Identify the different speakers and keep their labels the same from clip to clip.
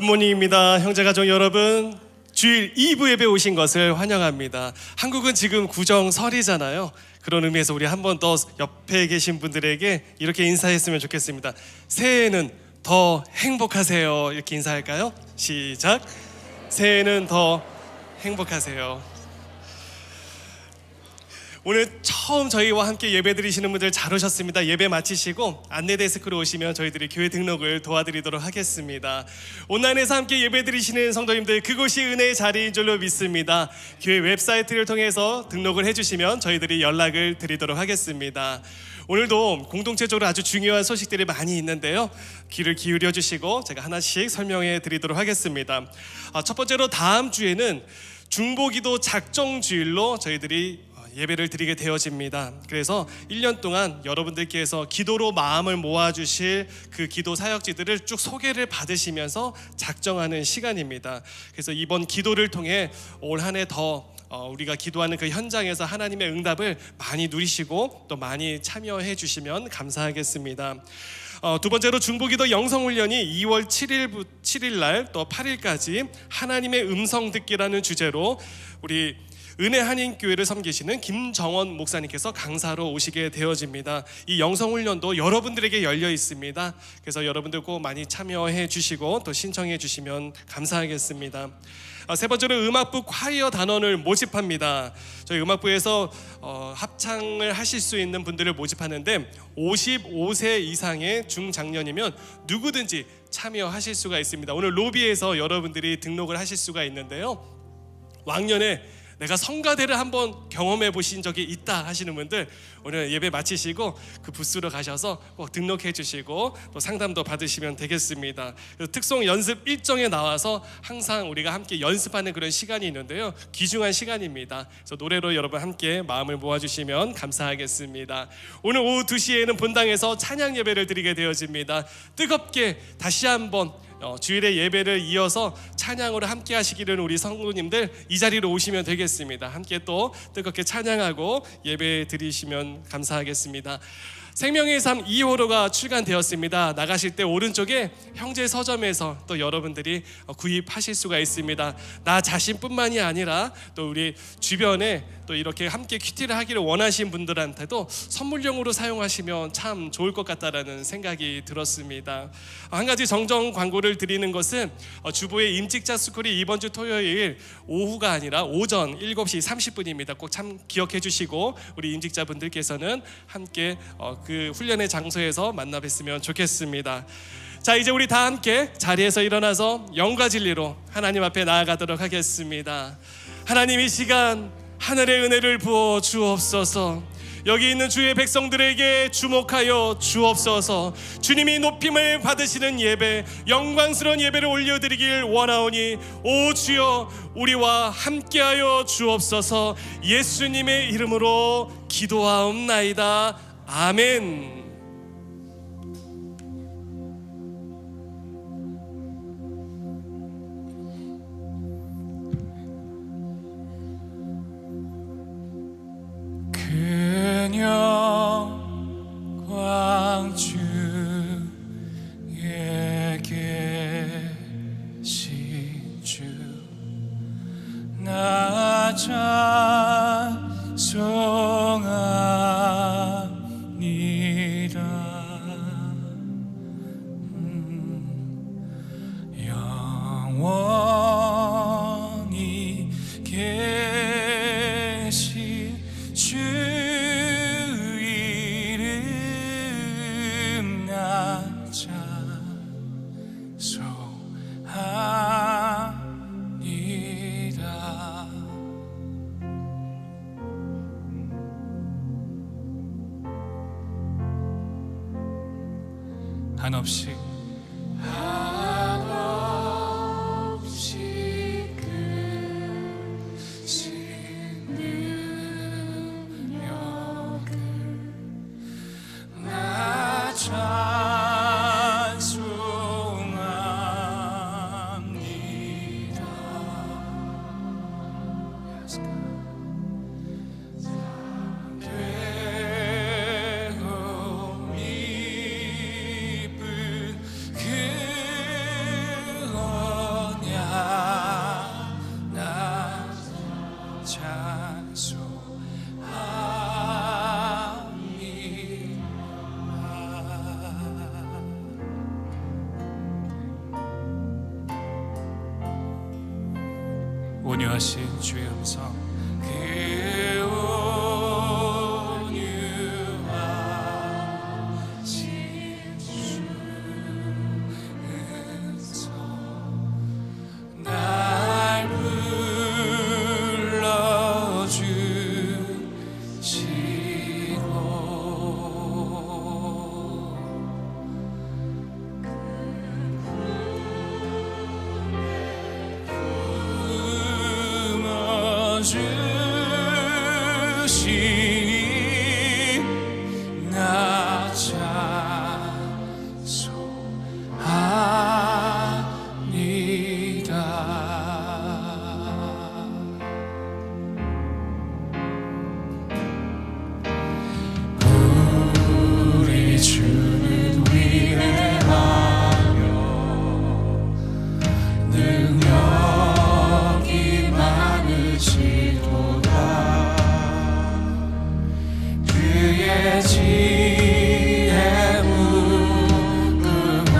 Speaker 1: 굿모닝입니다. 형제가족 여러분, 주일 2부 예배 오신 것을 환영합니다. 한국은 지금 구정설이잖아요. 그런 의미에서 우리 한 번 더 옆에 계신 분들에게 이렇게 인사했으면 좋겠습니다. 새해에는 더 행복하세요. 이렇게 인사할까요? 시작. 새해에는 더 행복하세요. 오늘 처음 저희와 함께 예배 드리시는 분들 잘 오셨습니다. 예배 마치시고 안내 데스크로 오시면 저희들이 교회 등록을 도와드리도록 하겠습니다. 온라인에서 함께 예배 드리시는 성도님들, 그곳이 은혜의 자리인 줄로 믿습니다. 교회 웹사이트를 통해서 등록을 해주시면 저희들이 연락을 드리도록 하겠습니다. 오늘도 공동체적으로 아주 중요한 소식들이 많이 있는데요, 귀를 기울여 주시고 제가 하나씩 설명해 드리도록 하겠습니다. 첫 번째로 다음 주에는 중보기도 작정주일로 저희들이 예배를 드리게 되어집니다. 그래서 1년 동안 여러분들께서 기도로 마음을 모아주실 그 기도 사역지들을 쭉 소개를 받으시면서 작정하는 시간입니다. 그래서 이번 기도를 통해 올 한 해 더 우리가 기도하는 그 현장에서 하나님의 응답을 많이 누리시고 또 많이 참여해 주시면 감사하겠습니다. 두 번째로 중보기도 영성훈련이 2월 7일 날 또 8일까지 하나님의 음성 듣기라는 주제로 우리 은혜 한인교회를 섬기시는 김정원 목사님께서 강사로 오시게 되어집니다. 이 영성훈련도 여러분들에게 열려 있습니다. 그래서 여러분들 꼭 많이 참여해 주시고 또 신청해 주시면 감사하겠습니다. 세 번째로 음악부 콰이어 단원을 모집합니다. 저희 음악부에서 합창을 하실 수 있는 분들을 모집하는데 55세 이상의 중장년이면 누구든지 참여하실 수가 있습니다. 오늘 로비에서 여러분들이 등록을 하실 수가 있는데요, 왕년에 내가 성가대를 한번 경험해 보신 적이 있다 하시는 분들 오늘 예배 마치시고 그 부스로 가셔서 꼭 등록해 주시고 또 상담도 받으시면 되겠습니다. 특송 연습 일정에 나와서 항상 우리가 함께 연습하는 그런 시간이 있는데요, 귀중한 시간입니다. 그래서 노래로 여러분 함께 마음을 모아주시면 감사하겠습니다. 오늘 오후 2시에는 본당에서 찬양 예배를 드리게 되어집니다. 뜨겁게 다시 한번 주일의 예배를 이어서 찬양으로 함께 하시기를 우리 성도님들 이 자리로 오시면 되겠습니다. 함께 또 뜨겁게 찬양하고 예배 드리시면 감사하겠습니다. 생명의 삶 2호로가 출간되었습니다. 나가실 때 오른쪽에 형제 서점에서 또 여러분들이 구입하실 수가 있습니다. 나 자신뿐만이 아니라 또 우리 주변에 또 이렇게 함께 큐티를 하기를 원하신 분들한테도 선물용으로 사용하시면 참 좋을 것 같다라는 생각이 들었습니다. 한 가지 정정 광고를 드리는 것은 주보의 임직자 스쿨이 이번 주 토요일 오후가 아니라 오전 7시 30분입니다. 꼭 참 기억해 주시고 우리 임직자분들께서는 함께 그 훈련의 장소에서 만나 뵀으면 좋겠습니다. 자, 이제 우리 다 함께 자리에서 일어나서 영과 진리로 하나님 앞에 나아가도록 하겠습니다. 하나님, 이 시간 하늘의 은혜를 부어 주옵소서. 여기 있는 주의 백성들에게 주목하여 주옵소서. 주님이 높임을 받으시는 예배, 영광스러운 예배를 올려드리길 원하오니 오 주여 우리와 함께하여 주옵소서. 예수님의 이름으로 기도하옵나이다. 아멘.
Speaker 2: 큰 영광 주에 계신 주, 나 찬송합니다. 영원히 계신 주 이름 나 찬송합니다. 한없이 되고 이쁜 온유하신 주의 음성, 그 온유하신 주의 음성 날 주시니 나 찬송합니다. 우리 주는 위대하며 능력이 많으시도다. 그의 지혜 무궁하며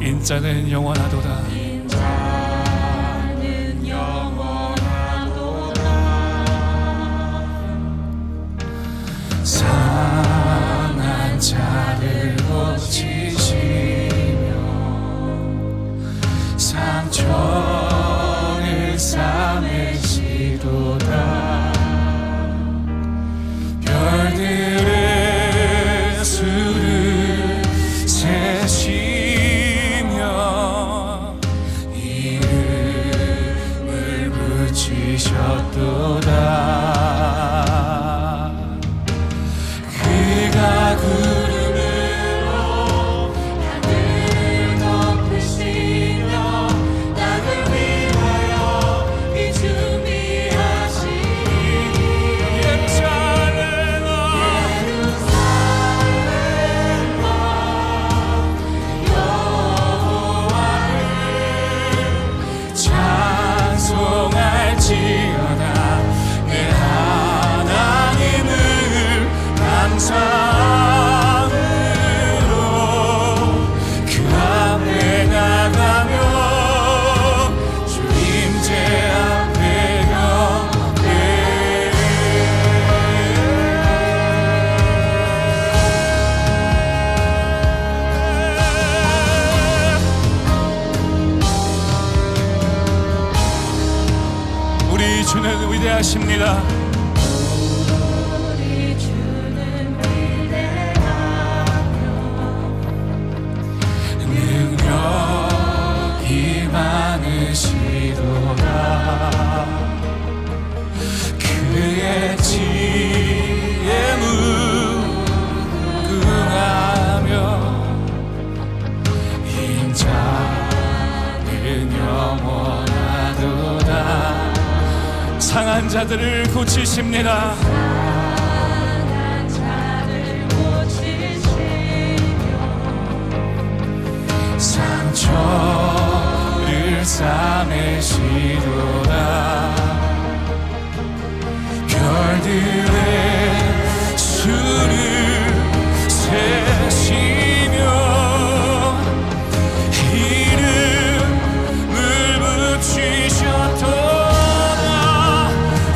Speaker 2: 인자는 영원하도다. 인자는 영원하도다. 상한 자를 고치시며 상처를 싸매시도다. 별들의 수를 세시며 이름을 붙이셨도다. 그가 구름으로 하늘을 덮으시며 땅을 위하여 이 준비하시니 예루살렘아 여호와를 찬송할지어다. 내 하나님을 감사함으로 그 앞에 나가며 주 임재 앞에 경배. 우리 주는 위대하십니다. 능력이 많으시도다. 그의 지혜 무궁하며 인자는 영원하도다. 상한 자들을 고치십니다. 상처를 싸매시도다. 별들의 수를 세시며 이름을 붙이셨도다.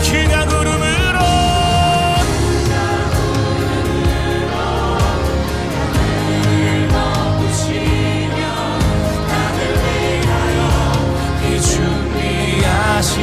Speaker 2: 그냥 구름으로 하늘을 덮으시며 준비하시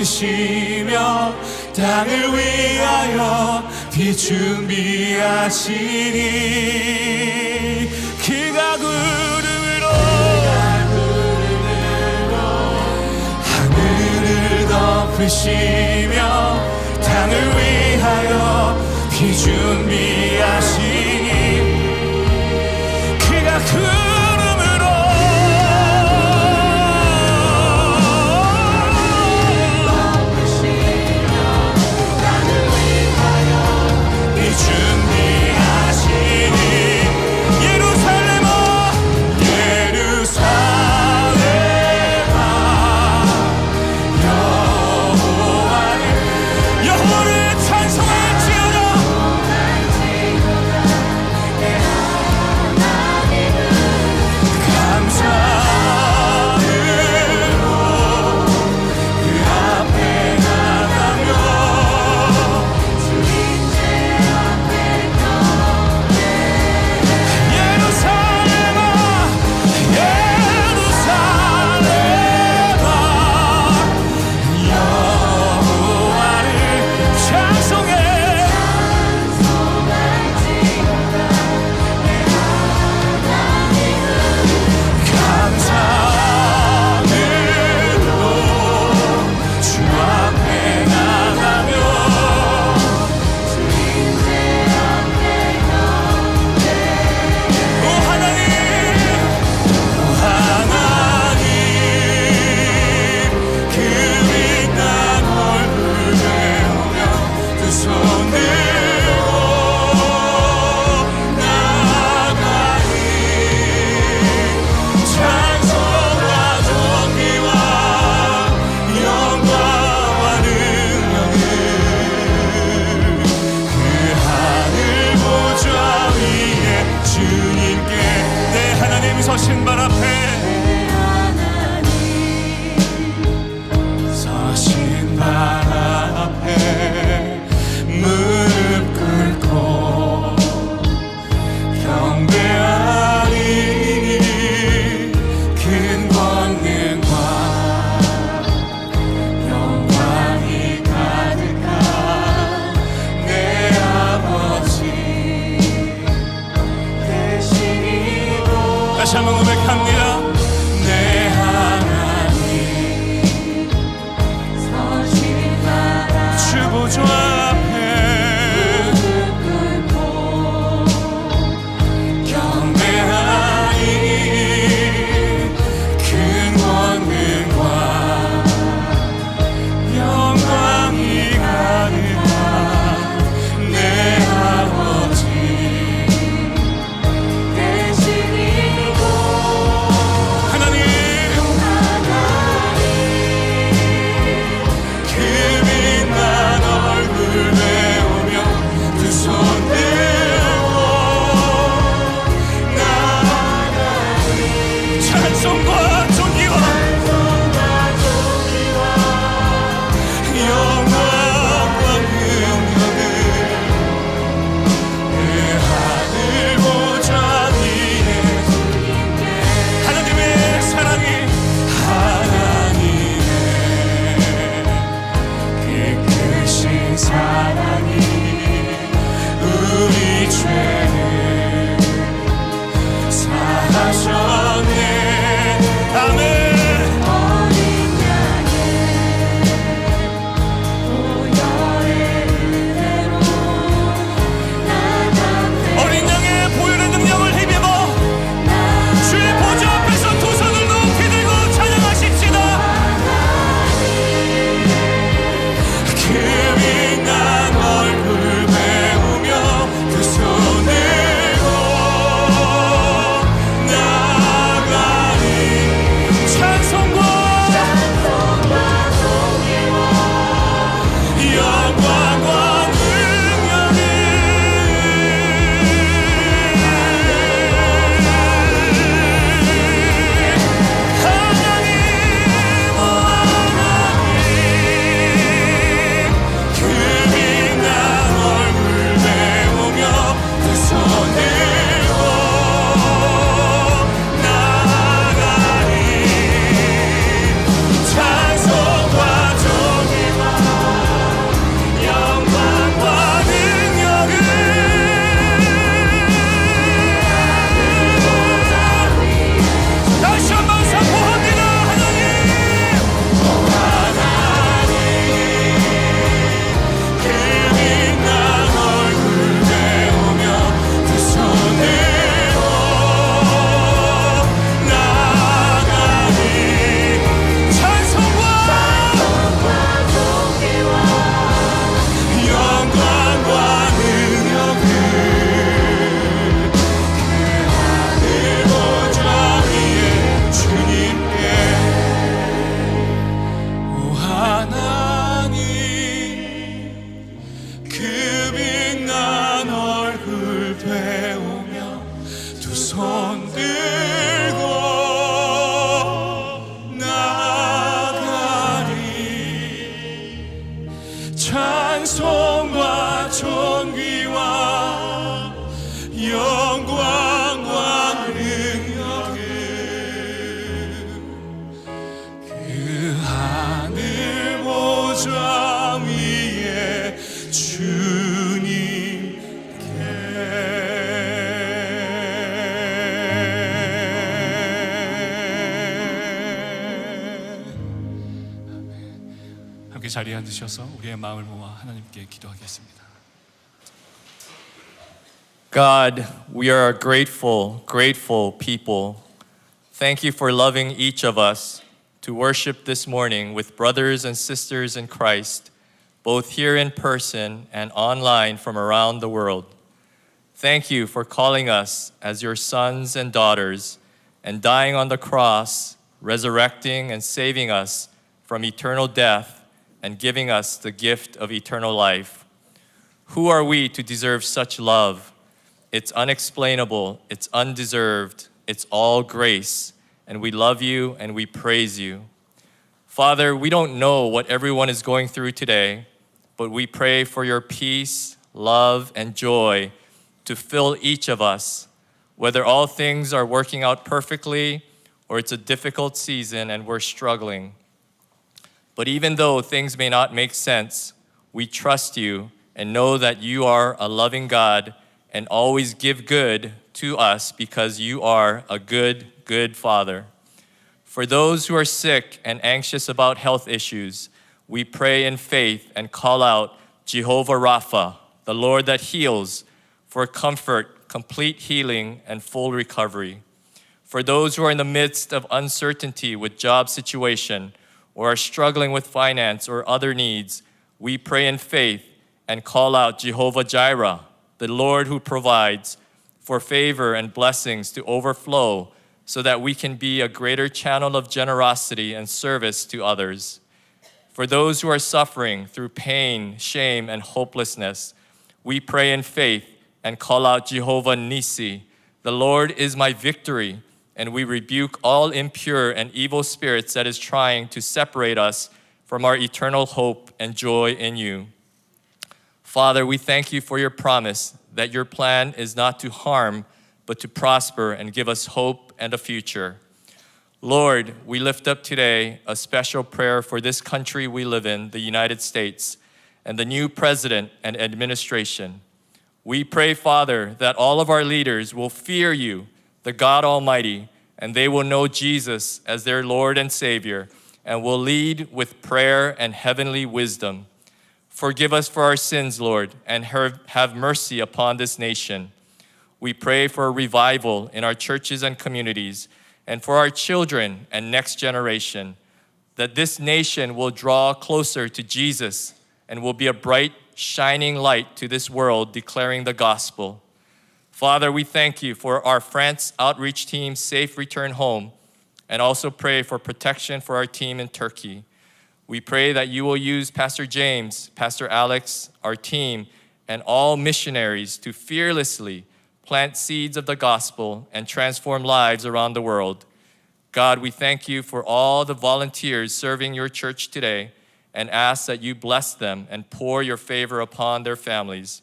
Speaker 2: 덮으시며 땅을 위하여 비 준비하시니 그가 구름으로 하늘을 덮으시며 땅을 위하여 비 준비하시니 그가 구름으로 비 준비하시니 예루살렘아 예루살렘아 여호와를 찬송할지어다 서신 발 앞에 서신 발 앞에 무릎 꿇고 경배하니 큰 권능과 영광이 가득한 내 아버지 되시니도 다시 한번 고백합니다. 내 하나님 주 보좌 앞에 경배하니 큰 권능과 영광이 가득한 내 아버지 영광과 능력은 그 하늘 보좌 위에 함께 자리에 앉으셔서 우리의 마음을 모아 하나님께 기도하겠습니다.
Speaker 3: God, we are a grateful, grateful people. Thank you for loving each of us to worship this morning with brothers and sisters in Christ, both here in person and online from around the world. Thank you for calling us as your sons and daughters and dying on the cross, resurrecting and saving us from eternal death and giving us the gift of eternal life. Who are we to deserve such love? It's unexplainable, it's undeserved, it's all grace, and we love you and we praise you. Father, we don't know what everyone is going through today, but we pray for your peace, love, and joy to fill each of us, whether all things are working out perfectly or it's a difficult season and we're struggling. But even though things may not make sense, we trust you and know that you are a loving God and always give good to us because you are a good, good Father. For those who are sick and anxious about health issues, we pray in faith and call out Jehovah Rapha, the Lord that heals, for comfort, complete healing, and full recovery. For those who are in the midst of uncertainty with job situation or are struggling with finance or other needs, we pray in faith and call out Jehovah Jireh, the Lord who provides, for favor and blessings to overflow so that we can be a greater channel of generosity and service to others. For those who are suffering through pain, shame, and hopelessness, we pray in faith and call out Jehovah Nissi, the Lord is my victory, and we rebuke all impure and evil spirits that is trying to separate us from our eternal hope and joy in you. Father, we thank you for your promise that your plan is not to harm, but to prosper and give us hope and a future. Lord, we lift up today a special prayer for this country we live in, the United States, and the new president and administration. We pray, Father, that all of our leaders will fear you, the God Almighty, and they will know Jesus as their Lord and Savior, and will lead with prayer and heavenly wisdom. Forgive us for our sins, Lord, and have mercy upon this nation. We pray for a revival in our churches and communities, and for our children and next generation, that this nation will draw closer to Jesus and will be a bright, shining light to this world declaring the gospel. Father, we thank you for our France outreach team's safe return home, and also pray for protection for our team in Turkey. We pray that you will use Pastor James, Pastor Alex, our team, and all missionaries to fearlessly plant seeds of the gospel and transform lives around the world. God, we thank you for all the volunteers serving your church today and ask that you bless them and pour your favor upon their families.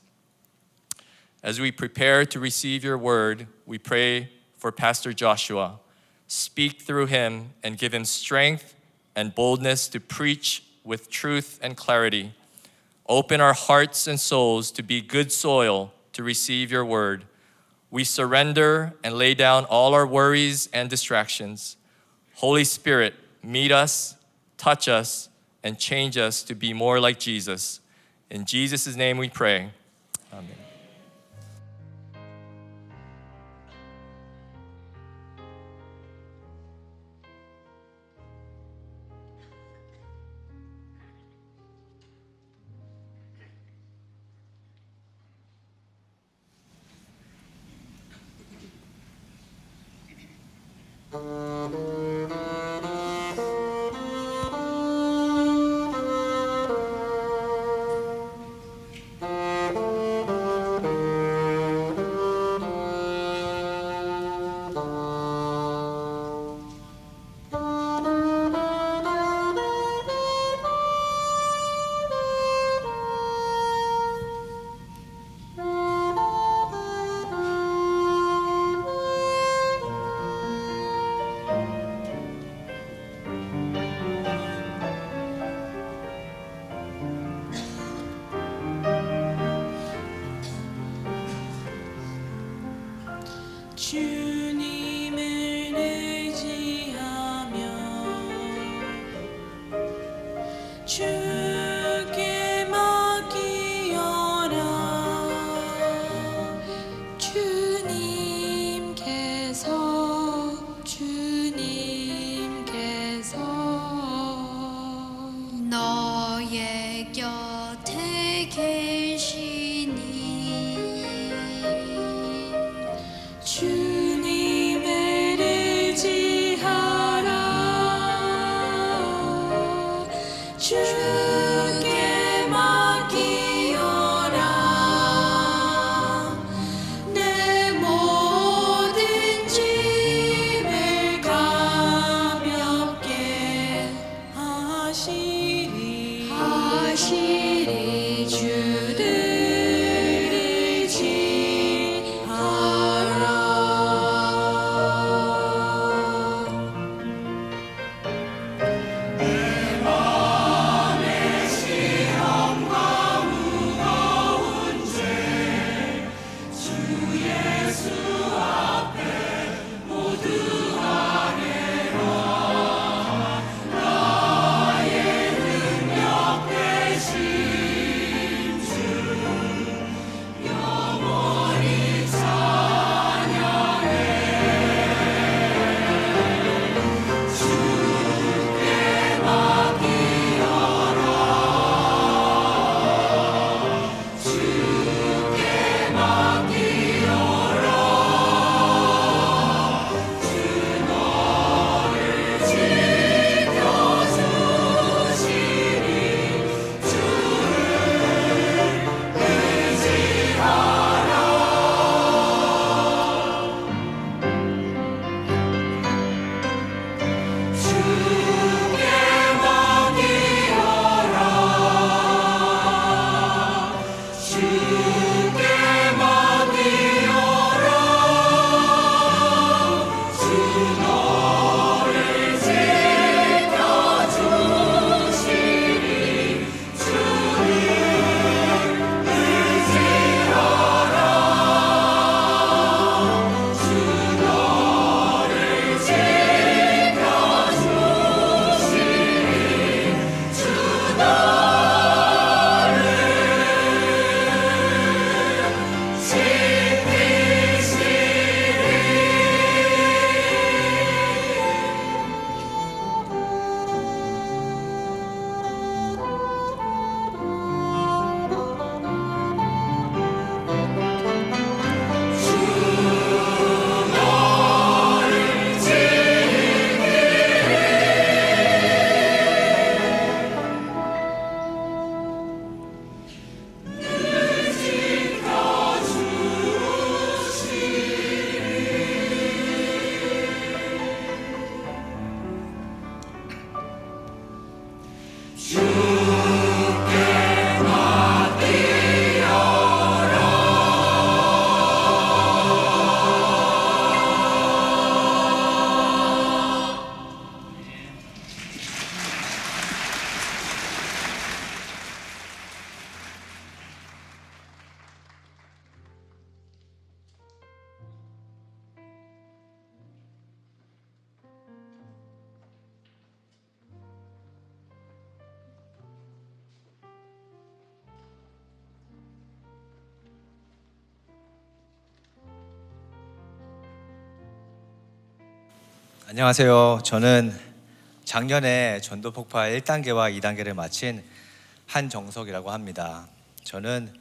Speaker 3: As we prepare to receive your word, we pray for Pastor Joshua. Speak through him and give him strength and boldness to preach with truth and clarity. Open our hearts and souls to be good soil to receive your word. We surrender and lay down all our worries and distractions. Holy Spirit, meet us, touch us, and change us to be more like Jesus. In Jesus' name we pray. Amen.
Speaker 4: 주님을 의지하며 주께 맡기어라. 주님께서 너의 곁에 계시니 주님을 의지하라. 주께 맡기어라. 내 모든 짐을 가볍게 하시리 주를
Speaker 5: 안녕하세요. 저는 작년에 전도 폭파 1단계와 2단계를 마친 한정석이라고 합니다. 저는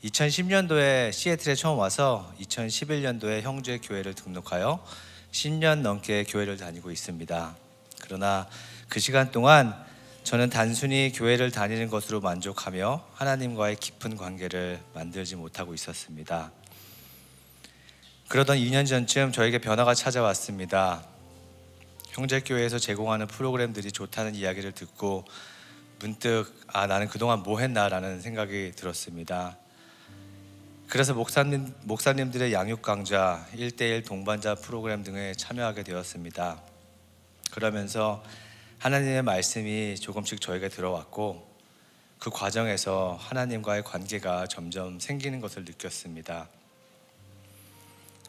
Speaker 5: 2010년도에 시애틀에 처음 와서 2011년도에 형제 교회를 등록하여 10년 넘게 교회를 다니고 있습니다. 그러나 그 시간 동안 저는 단순히 교회를 다니는 것으로 만족하며 하나님과의 깊은 관계를 만들지 못하고 있었습니다. 그러던 2년 전쯤 저에게 변화가 찾아왔습니다. 형제교회에서 제공하는 프로그램들이 좋다는 이야기를 듣고 문득 나는 그동안 뭐 했나 라는 생각이 들었습니다. 그래서 목사님들의 양육 강좌, 1대1 동반자 프로그램 등에 참여하게 되었습니다. 그러면서 하나님의 말씀이 조금씩 저에게 들어왔고 그 과정에서 하나님과의 관계가 점점 생기는 것을 느꼈습니다.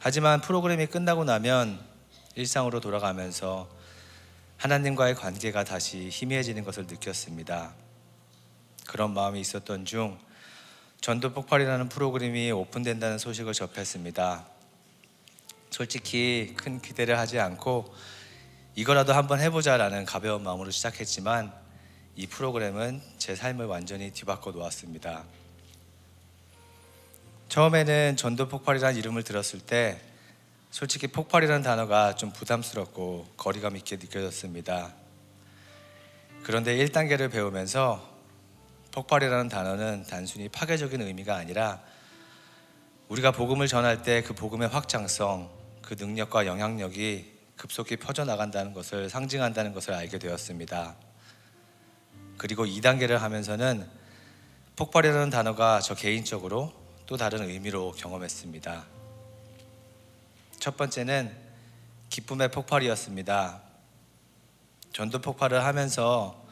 Speaker 5: 하지만 프로그램이 끝나고 나면 일상으로 돌아가면서 하나님과의 관계가 다시 희미해지는 것을 느꼈습니다. 그런 마음이 있었던 중 전도 폭발이라는 프로그램이 오픈된다는 소식을 접했습니다. 솔직히 큰 기대를 하지 않고 이거라도 한번 해보자라는 가벼운 마음으로 시작했지만 이 프로그램은 제 삶을 완전히 뒤바꿔 놓았습니다. 처음에는 전도 폭발이라는 이름을 들었을 때 솔직히 폭발이라는 단어가 좀 부담스럽고 거리감 있게 느껴졌습니다. 그런데 1단계를 배우면서 폭발이라는 단어는 단순히 파괴적인 의미가 아니라 우리가 복음을 전할 때 그 복음의 확장성, 그 능력과 영향력이 급속히 퍼져나간다는 것을 상징한다는 것을 알게 되었습니다. 그리고 2단계를 하면서는 폭발이라는 단어가 저 개인적으로 또 다른 의미로 경험했습니다. 첫 번째는 기쁨의 폭발이었습니다. 전도 폭발을 하면서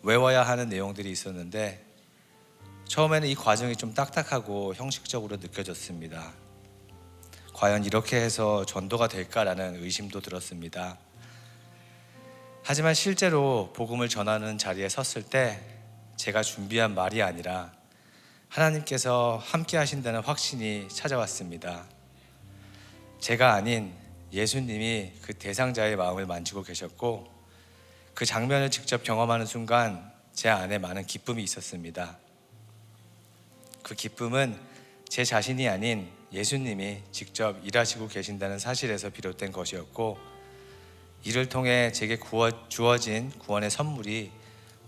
Speaker 5: 외워야 하는 내용들이 있었는데 처음에는 이 과정이 좀 딱딱하고 형식적으로 느껴졌습니다. 과연 이렇게 해서 전도가 될까라는 의심도 들었습니다. 하지만 실제로 복음을 전하는 자리에 섰을 때 제가 준비한 말이 아니라 하나님께서 함께 하신다는 확신이 찾아왔습니다. 제가 아닌 예수님이 그 대상자의 마음을 만지고 계셨고 그 장면을 직접 경험하는 순간 제 안에 많은 기쁨이 있었습니다. 그 기쁨은 제 자신이 아닌 예수님이 직접 일하시고 계신다는 사실에서 비롯된 것이었고 이를 통해 제게 주어진 구원의 선물이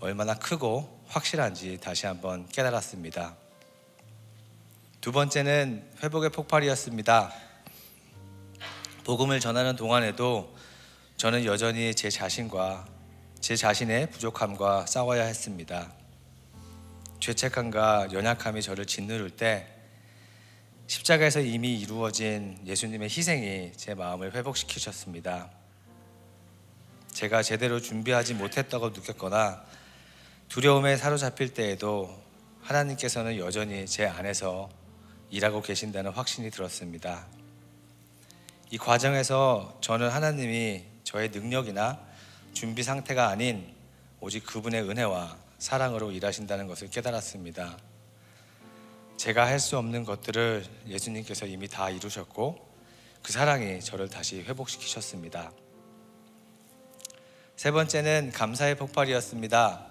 Speaker 5: 얼마나 크고 확실한지 다시 한번 깨달았습니다. 두 번째는 회복의 폭발이었습니다. 복음을 전하는 동안에도 저는 여전히 제 자신의 부족함과 싸워야 했습니다. 죄책감과 연약함이 저를 짓누를 때 십자가에서 이미 이루어진 예수님의 희생이 제 마음을 회복시키셨습니다. 제가 제대로 준비하지 못했다고 느꼈거나 두려움에 사로잡힐 때에도 하나님께서는 여전히 제 안에서 일하고 계신다는 확신이 들었습니다. 이 과정에서 저는 하나님이 저의 능력이나 준비 상태가 아닌 오직 그분의 은혜와 사랑으로 일하신다는 것을 깨달았습니다. 제가 할 수 없는 것들을 예수님께서 이미 다 이루셨고 그 사랑이 저를 다시 회복시키셨습니다. 세 번째는 감사의 폭발이었습니다.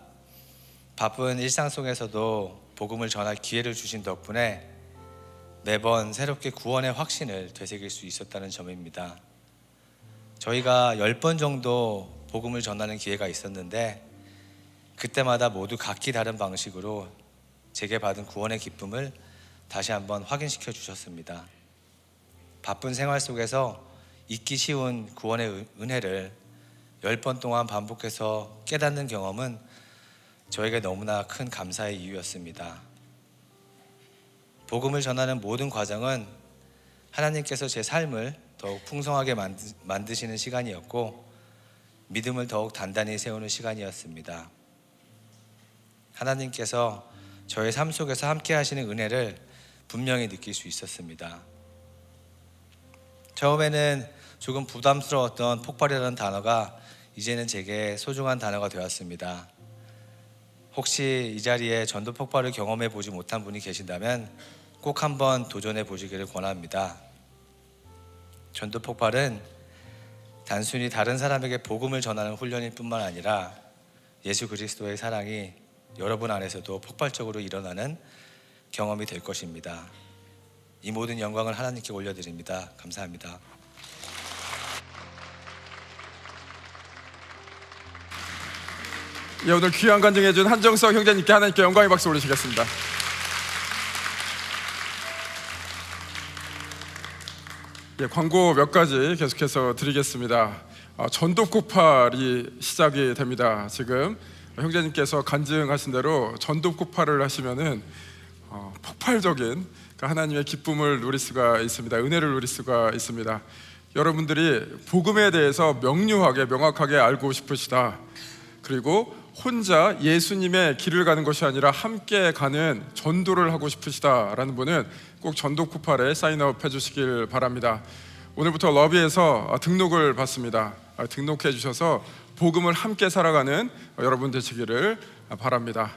Speaker 5: 바쁜 일상 속에서도 복음을 전할 기회를 주신 덕분에 매번 새롭게 구원의 확신을 되새길 수 있었다는 점입니다. 저희가 10번 정도 복음을 전하는 기회가 있었는데 그때마다 모두 각기 다른 방식으로 제게 받은 구원의 기쁨을 다시 한번 확인시켜 주셨습니다. 바쁜 생활 속에서 잊기 쉬운 구원의 은혜를 10번 동안 반복해서 깨닫는 경험은 저에게 너무나 큰 감사의 이유였습니다. 복음을 전하는 모든 과정은 하나님께서 제 삶을 더욱 풍성하게 만드시는 시간이었고 믿음을 더욱 단단히 세우는 시간이었습니다. 하나님께서 저의 삶 속에서 함께 하시는 은혜를 분명히 느낄 수 있었습니다. 처음에는 조금 부담스러웠던 폭발이라는 단어가 이제는 제게 소중한 단어가 되었습니다. 혹시 이 자리에 전도 폭발을 경험해 보지 못한 분이 계신다면 꼭 한번 도전해 보시기를 권합니다. 전도 폭발은 단순히 다른 사람에게 복음을 전하는 훈련일 뿐만 아니라 예수 그리스도의 사랑이 여러분 안에서도 폭발적으로 일어나는 경험이 될 것입니다. 이 모든 영광을 하나님께 올려드립니다. 감사합니다.
Speaker 2: 예, 오늘 귀한 간증해준 한정석 형제님께 하나님께 영광의 박수 올리시겠습니다. 예, 광고 몇 가지 계속해서 드리겠습니다. 전도 폭발이 시작이 됩니다. 지금 형제님께서 간증하신 대로 전도 폭발을 하시면은 폭발적인 하나님의 기쁨을 누릴 수가 있습니다. 은혜를 누릴 수가 있습니다. 여러분들이 복음에 대해서 명확하게 알고 싶으시다. 그리고 혼자 예수님의 길을 가는 것이 아니라 함께 가는 전도를 하고 싶으시다라는 분은 꼭 전도 폭발에 사인업 해주시길 바랍니다. 오늘부터 러비에서 등록을 받습니다. 등록해 주셔서 복음을 함께 살아가는 여러분 되시기를 바랍니다.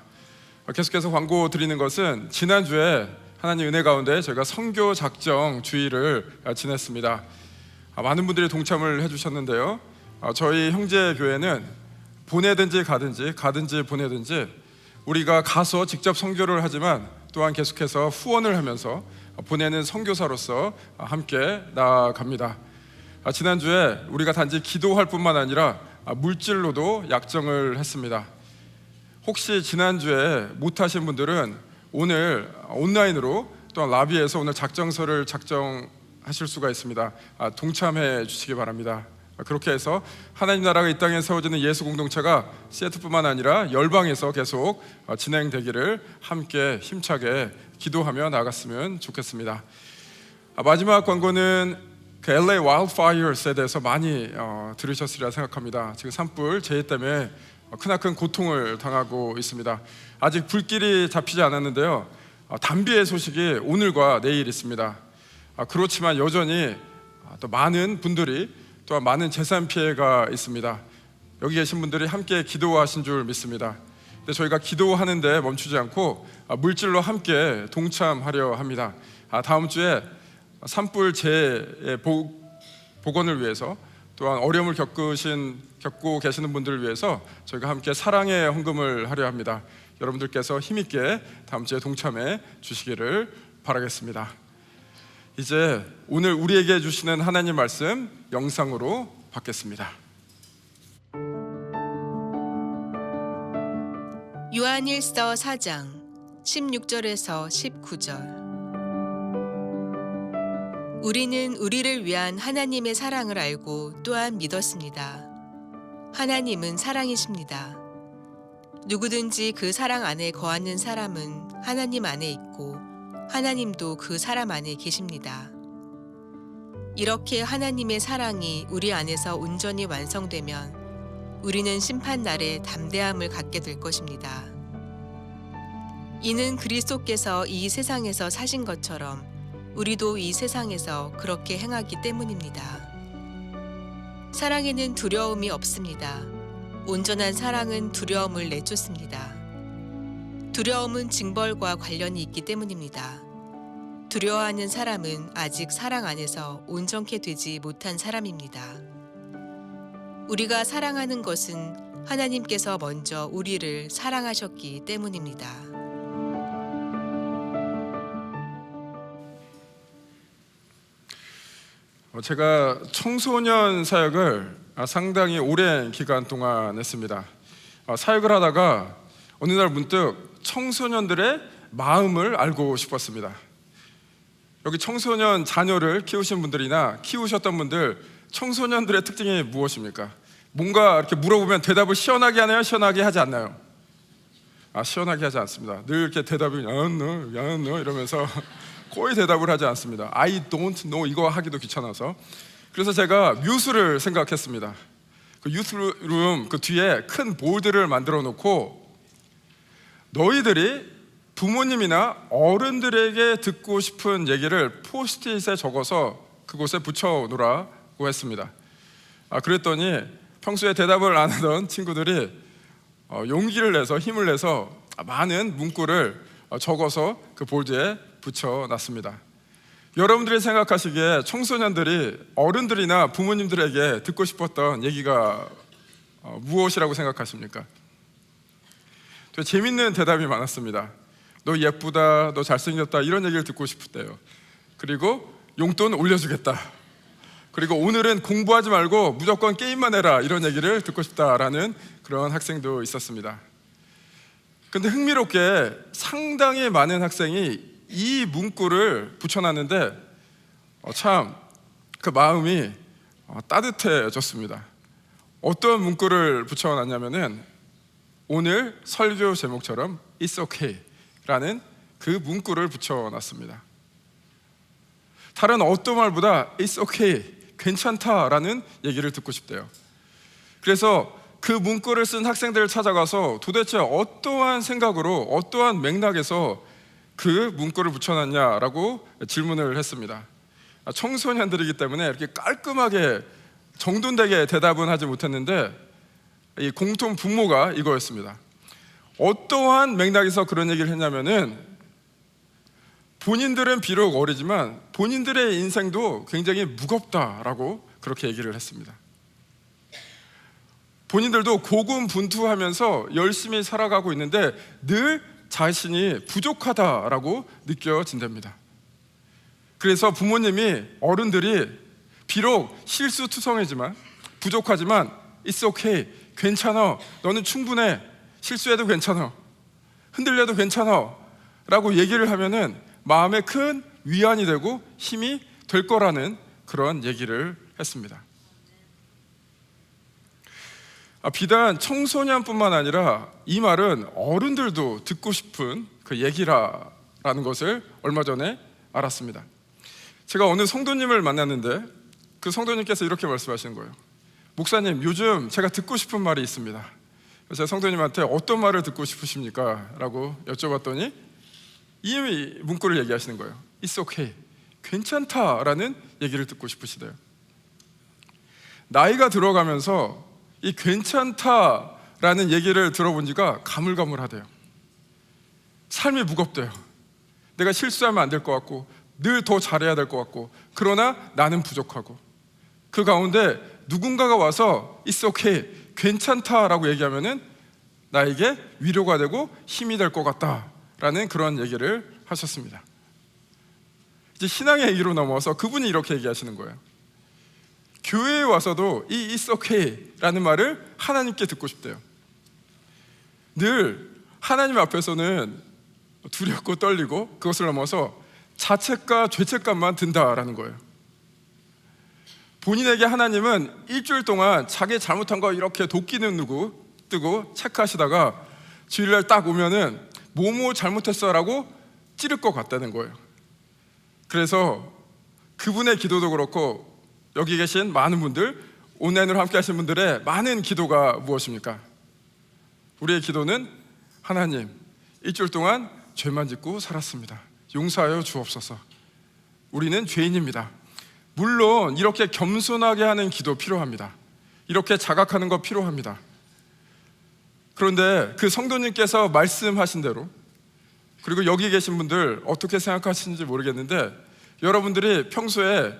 Speaker 2: 계속해서 광고 드리는 것은 지난주에 하나님 은혜 가운데 저희가 선교 작정 주일을 지냈습니다. 많은 분들이 동참을 해주셨는데요. 저희 형제 교회는 보내든지 가든지 보내든지 우리가 가서 직접 선교를 하지만 또한 계속해서 후원을 하면서 보내는 선교사로서 함께 나아갑니다. 지난주에 우리가 단지 기도할 뿐만 아니라 물질로도 약정을 했습니다. 혹시 지난주에 못하신 분들은 오늘 온라인으로 또한 라비에서 오늘 작정서를 작정하실 수가 있습니다. 동참해 주시기 바랍니다. 그렇게 해서 하나님 나라가 이 땅에 세워지는 예수 공동체가 시애틀뿐만 아니라 열방에서 계속 진행되기를 함께 힘차게 기도하며 나갔으면 좋겠습니다. 마지막 광고는 그 LA Wildfires에 대해서 많이 들으셨으리라 생각합니다. 지금 산불 재해 때문에 크나큰 고통을 당하고 있습니다. 아직 불길이 잡히지 않았는데요. 단비의 소식이 오늘과 내일 있습니다. 그렇지만 여전히 또 많은 분들이 또한 많은 재산 피해가 있습니다. 여기 계신 분들이 함께 기도하신 줄 믿습니다. 근데 저희가 기도하는데 멈추지 않고 물질로 함께 동참하려 합니다. 다음 주에 산불 재해 복원을 위해서 또한 어려움을 겪고 계시는 분들을 위해서 저희가 함께 사랑의 헌금을 하려 합니다. 여러분들께서 힘있게 다음 주에 동참해 주시기를 바라겠습니다. 이제 오늘 우리에게 주시는 하나님 말씀 영상으로 받겠습니다.
Speaker 6: 요한일서 4장 16절에서 19절. 우리는 우리를 위한 하나님의 사랑을 알고 또한 믿었습니다. 하나님은 사랑이십니다. 누구든지 그 사랑 안에 거하는 사람은 하나님 안에 있고 하나님도 그 사람 안에 계십니다. 이렇게 하나님의 사랑이 우리 안에서 온전히 완성되면 우리는 심판날에 담대함을 갖게 될 것입니다. 이는 그리스도께서 이 세상에서 사신 것처럼 우리도 이 세상에서 그렇게 행하기 때문입니다. 사랑에는 두려움이 없습니다. 온전한 사랑은 두려움을 내쫓습니다. 두려움은 징벌과 관련이 있기 때문입니다. 두려워하는 사람은 아직 사랑 안에서 온전케 되지 못한 사람입니다. 우리가 사랑하는 것은 하나님께서 먼저 우리를 사랑하셨기 때문입니다.
Speaker 2: 제가 청소년 사역을 상당히 오랜 기간 동안 했습니다. 사역을 하다가 어느 날 문득 청소년들의 마음을 알고 싶었습니다. 여기 청소년 자녀를 키우신 분들이나 키우셨던 분들, 청소년들의 특징이 무엇입니까? 뭔가 이렇게 물어보면 대답을 시원하게 하나요? 시원하게 하지 않나요? 시원하게 하지 않습니다. 늘 이렇게 대답이 no 이러면서 거의 대답을 하지 않습니다. I don't know 이거 하기도 귀찮아서. 그래서 제가 뮤스를 생각했습니다. 그 유스룸 그 뒤에 큰 볼드를 만들어 놓고 너희들이 부모님이나 어른들에게 듣고 싶은 얘기를 포스트잇에 적어서 그곳에 붙여 놓으라고 했습니다. 그랬더니 평소에 대답을 안 하던 친구들이 용기를 내서 힘을 내서 많은 문구를 적어서 그 볼드에 붙여 놨습니다. 여러분들이 생각하시기에 청소년들이 어른들이나 부모님들에게 듣고 싶었던 얘기가 무엇이라고 생각하십니까? 되게 재밌는 대답이 많았습니다. 너 예쁘다, 너 잘생겼다 이런 얘기를 듣고 싶대요. 그리고 용돈 올려주겠다. 그리고 오늘은 공부하지 말고 무조건 게임만 해라 이런 얘기를 듣고 싶다라는 그런 학생도 있었습니다. 근데 흥미롭게 상당히 많은 학생이 이 문구를 붙여놨는데 참 그 마음이 따뜻해졌습니다. 어떤 문구를 붙여놨냐면은 오늘 설교 제목처럼 It's okay 라는 그 문구를 붙여놨습니다. 다른 어떤 말보다 It's okay, 괜찮다라는 얘기를 듣고 싶대요. 그래서 그 문구를 쓴 학생들을 찾아가서 도대체 어떠한 생각으로 어떠한 맥락에서 그 문구를 붙여놨냐라고 질문을 했습니다. 청소년들이기 때문에 이렇게 깔끔하게 정돈되게 대답은 하지 못했는데 이 공통 분모가 이거였습니다. 어떠한 맥락에서 그런 얘기를 했냐면은 본인들은 비록 어리지만 본인들의 인생도 굉장히 무겁다라고 그렇게 얘기를 했습니다. 본인들도 고군분투하면서 열심히 살아가고 있는데 늘 자신이 부족하다라고 느껴진답니다. 그래서 부모님이, 어른들이 비록 실수투성이지만 부족하지만 It's okay, 괜찮아, 너는 충분해, 실수해도 괜찮아, 흔들려도 괜찮아 라고 얘기를 하면은 마음에 큰 위안이 되고 힘이 될 거라는 그런 얘기를 했습니다. 비단 청소년뿐만 아니라 이 말은 어른들도 듣고 싶은 그 얘기라는 것을 얼마 전에 알았습니다. 제가 어느 성도님을 만났는데 그 성도님께서 이렇게 말씀하시는 거예요. 목사님, 요즘 제가 듣고 싶은 말이 있습니다. 그래서 제가 성도님한테 어떤 말을 듣고 싶으십니까? 라고 여쭤봤더니 이 문구를 얘기하시는 거예요. It's okay, 괜찮다라는 얘기를 듣고 싶으시대요. 나이가 들어가면서 이 괜찮다라는 얘기를 들어본 지가 가물가물하대요. 삶이 무겁대요. 내가 실수하면 안 될 것 같고 늘 더 잘해야 될 것 같고 그러나 나는 부족하고 그 가운데 누군가가 와서 It's okay, 괜찮다라고 얘기하면은 나에게 위로가 되고 힘이 될 것 같다라는 그런 얘기를 하셨습니다. 이제 신앙의 얘기로 넘어와서 그분이 이렇게 얘기하시는 거예요. 교회에 와서도 이 It's okay라는 말을 하나님께 듣고 싶대요. 늘 하나님 앞에서는 두렵고 떨리고 그것을 넘어서 자책과 죄책감만 든다라는 거예요. 본인에게 하나님은 일주일 동안 자기 잘못한 거 이렇게 도끼는 누구 뜨고 체크하시다가 주일날 딱 오면은 뭐뭐 잘못했어라고 찌를 것 같다는 거예요. 그래서 그분의 기도도 그렇고 여기 계신 많은 분들, 온라인으로 함께 하신 분들의 많은 기도가 무엇입니까? 우리의 기도는 하나님, 일주일 동안 죄만 짓고 살았습니다. 용서하여 주옵소서. 우리는 죄인입니다. 물론 이렇게 겸손하게 하는 기도 필요합니다. 이렇게 자각하는 거 필요합니다. 그런데 그 성도님께서 말씀하신 대로, 그리고 여기 계신 분들 어떻게 생각하시는지 모르겠는데 여러분들이 평소에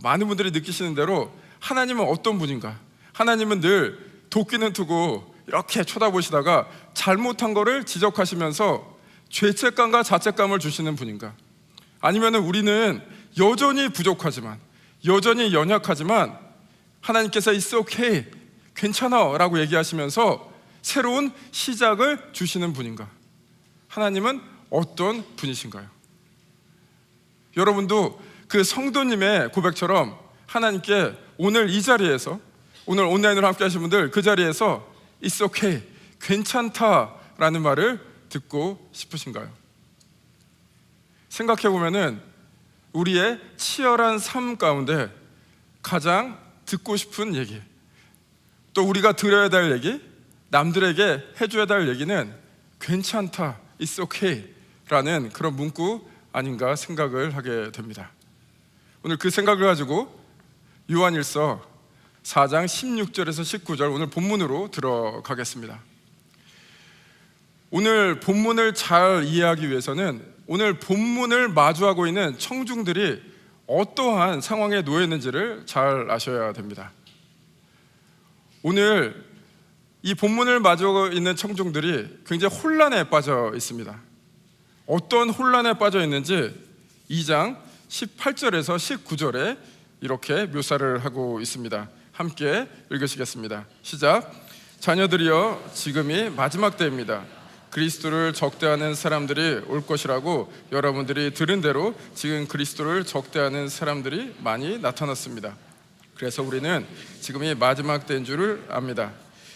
Speaker 2: 많은 분들이 느끼시는 대로 하나님은 어떤 분인가? 하나님은 늘 도끼는 두고 이렇게 쳐다보시다가 잘못한 거를 지적하시면서 죄책감과 자책감을 주시는 분인가? 아니면 우리는 여전히 부족하지만, 여전히 연약하지만 하나님께서 It's okay, 괜찮아 라고 얘기하시면서 새로운 시작을 주시는 분인가? 하나님은 어떤 분이신가요? 여러분도 그 성도님의 고백처럼 하나님께 오늘 이 자리에서, 오늘 온라인으로 함께 하신 분들 그 자리에서 It's okay, 괜찮다라는 말을 듣고 싶으신가요? 생각해 보면은 우리의 치열한 삶 가운데 가장 듣고 싶은 얘기, 또 우리가 들어야 될 얘기, 남들에게 해줘야 될 얘기는 괜찮다, It's okay 라는 그런 문구 아닌가 생각을 하게 됩니다. 오늘 그 생각을 가지고 요한일서 4장 16절에서 19절 오늘 본문으로 들어가겠습니다. 오늘 본문을 잘 이해하기 위해서는 오늘 본문을 마주하고 있는 청중들이 어떠한 상황에 놓여 있는지를 잘 아셔야 됩니다. 오늘 이 본문을 마주하고 있는 청중들이 굉장히 혼란에 빠져 있습니다. 어떤 혼란에 빠져 있는지 2장 18절에서 19절에 이렇게 묘사를 하고 있습니다. 함께 읽으시겠습니다. 시작. 자녀들이여, 지금이 마지막 때입니다. 그리스도를 적대하는 사람들이 올 것이라고 여러분들이 들은 대로 지금 그리스도를 적대하는 사람들이 많이 나타났습니다. 그래서 우리는 지금이 마지막 때인 줄을 압니다.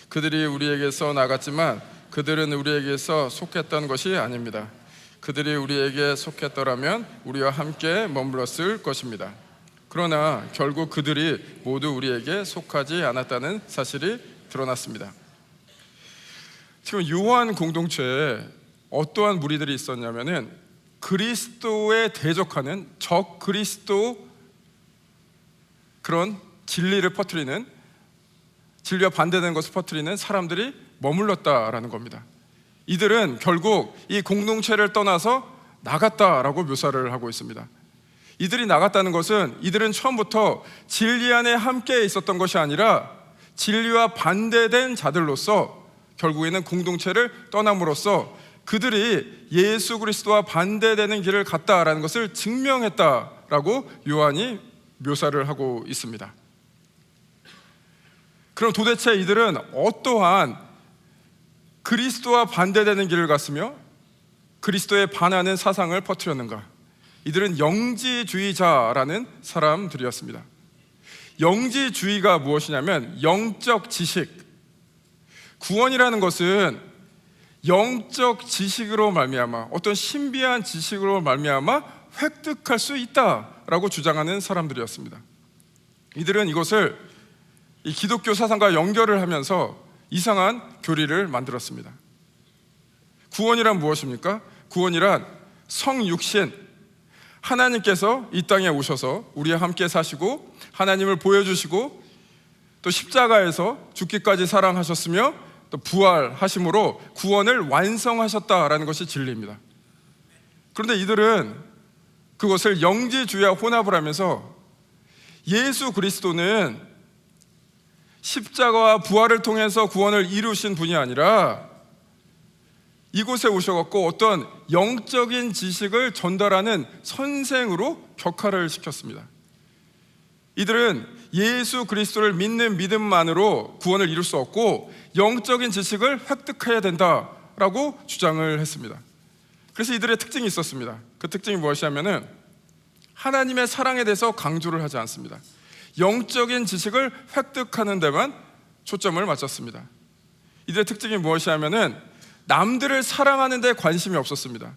Speaker 2: 그들이 우리에게서 나갔지만 그들은 우리에게서 속했던 것이 아닙니다. 그들이 우리에게 속했더라면 우리와 함께 머물렀을 것입니다. 그러나 결국 그들이 모두 우리에게 속하지 않았다는 사실이 드러났습니다. 지금 요한 공동체에 어떠한 무리들이 있었냐면은 그리스도에 대적하는 적 그리스도 그런 진리를 퍼뜨리는, 진리와 반대되는 것을 퍼뜨리는 사람들이 머물렀다라는 겁니다. 이들은 결국 이 공동체를 떠나서 나갔다라고 묘사를 하고 있습니다. 이들이 나갔다는 것은 이들은 처음부터 진리 안에 함께 있었던 것이 아니라 진리와 반대된 자들로서 결국에는 공동체를 떠남으로써 그들이 예수 그리스도와 반대되는 길을 갔다라는 것을 증명했다라고 요한이 묘사를 하고 있습니다. 그럼 도대체 이들은 어떠한 그리스도와 반대되는 길을 갔으며 그리스도에 반하는 사상을 퍼뜨렸는가? 이들은 영지주의자라는 사람들이었습니다. 영지주의가 무엇이냐면 영적 지식, 구원이라는 것은 영적 지식으로 말미암아, 어떤 신비한 지식으로 말미암아 획득할 수 있다라고 주장하는 사람들이었습니다. 이들은 이것을 이 기독교 사상과 연결을 하면서 이상한 교리를 만들었습니다. 구원이란 무엇입니까? 구원이란 성육신, 하나님께서 이 땅에 오셔서 우리와 함께 사시고 하나님을 보여주시고 또 십자가에서 죽기까지 사랑하셨으며 또 부활하심으로 구원을 완성하셨다라는 것이 진리입니다. 그런데 이들은 그것을 영지주의와 혼합을 하면서 예수 그리스도는 십자가와 부활을 통해서 구원을 이루신 분이 아니라 이곳에 오셔갖고 어떤 영적인 지식을 전달하는 선생으로 격하를 시켰습니다. 이들은 예수 그리스도를 믿는 믿음만으로 구원을 이룰 수 없고 영적인 지식을 획득해야 된다라고 주장을 했습니다. 그래서 이들의 특징이 있었습니다. 그 특징이 무엇이냐면은 하나님의 사랑에 대해서 강조를 하지 않습니다. 영적인 지식을 획득하는 데만 초점을 맞췄습니다. 이들의 특징이 무엇이냐면은 남들을 사랑하는 데 관심이 없었습니다.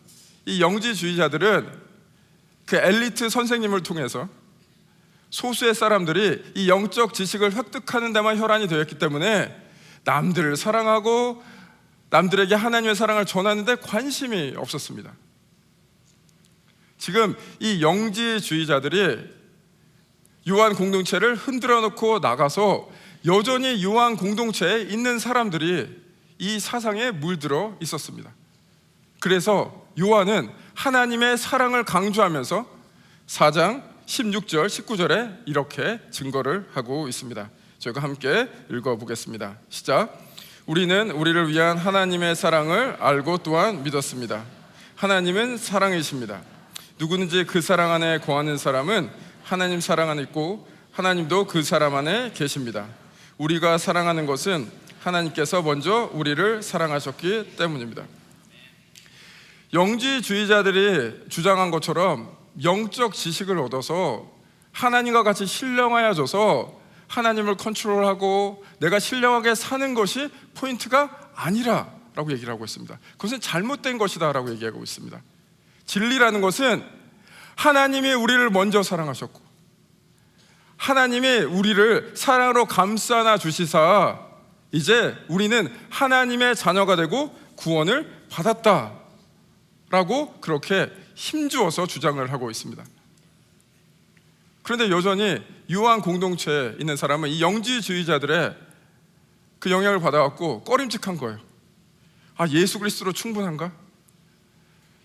Speaker 2: 이 영지주의자들은 그 엘리트 선생님을 통해서 소수의 사람들이 이 영적 지식을 획득하는 데만 혈안이 되었기 때문에 남들을 사랑하고 남들에게 하나님의 사랑을 전하는 데 관심이 없었습니다. 지금 이 영지주의자들이 요한 공동체를 흔들어 놓고 나가서 여전히 요한 공동체에 있는 사람들이 이 사상에 물들어 있었습니다. 그래서 요한은 하나님의 사랑을 강조하면서 4장 16절, 19절에 이렇게 증거를 하고 있습니다. 저희가 함께 읽어보겠습니다. 시작. 우리는 우리를 위한 하나님의 사랑을 알고 또한 믿었습니다. 하나님은 사랑이십니다. 누구든지 그 사랑 안에 거하는 사람은 하나님 사랑 안에 있고 하나님도 그 사람 안에 계십니다. 우리가 사랑하는 것은 하나님께서 먼저 우리를 사랑하셨기 때문입니다. 영지주의자들이 주장한 것처럼 영적 지식을 얻어서 하나님과 같이 신령하여져서 하나님을 컨트롤하고 내가 신령하게 사는 것이 포인트가 아니라라고 얘기를 하고 있습니다. 그것은 잘못된 것이다라고 얘기하고 있습니다. 진리라는 것은 하나님이 우리를 먼저 사랑하셨고 하나님이 우리를 사랑으로 감싸 안아 주시사 이제 우리는 하나님의 자녀가 되고 구원을 받았다라고 그렇게 힘주어서 주장을 하고 있습니다. 그런데 여전히 요한 공동체에 있는 사람은 이 영지주의자들의 그 영향을 받아갖고 꺼림칙한 거예요. 아, 예수 그리스도로 충분한가?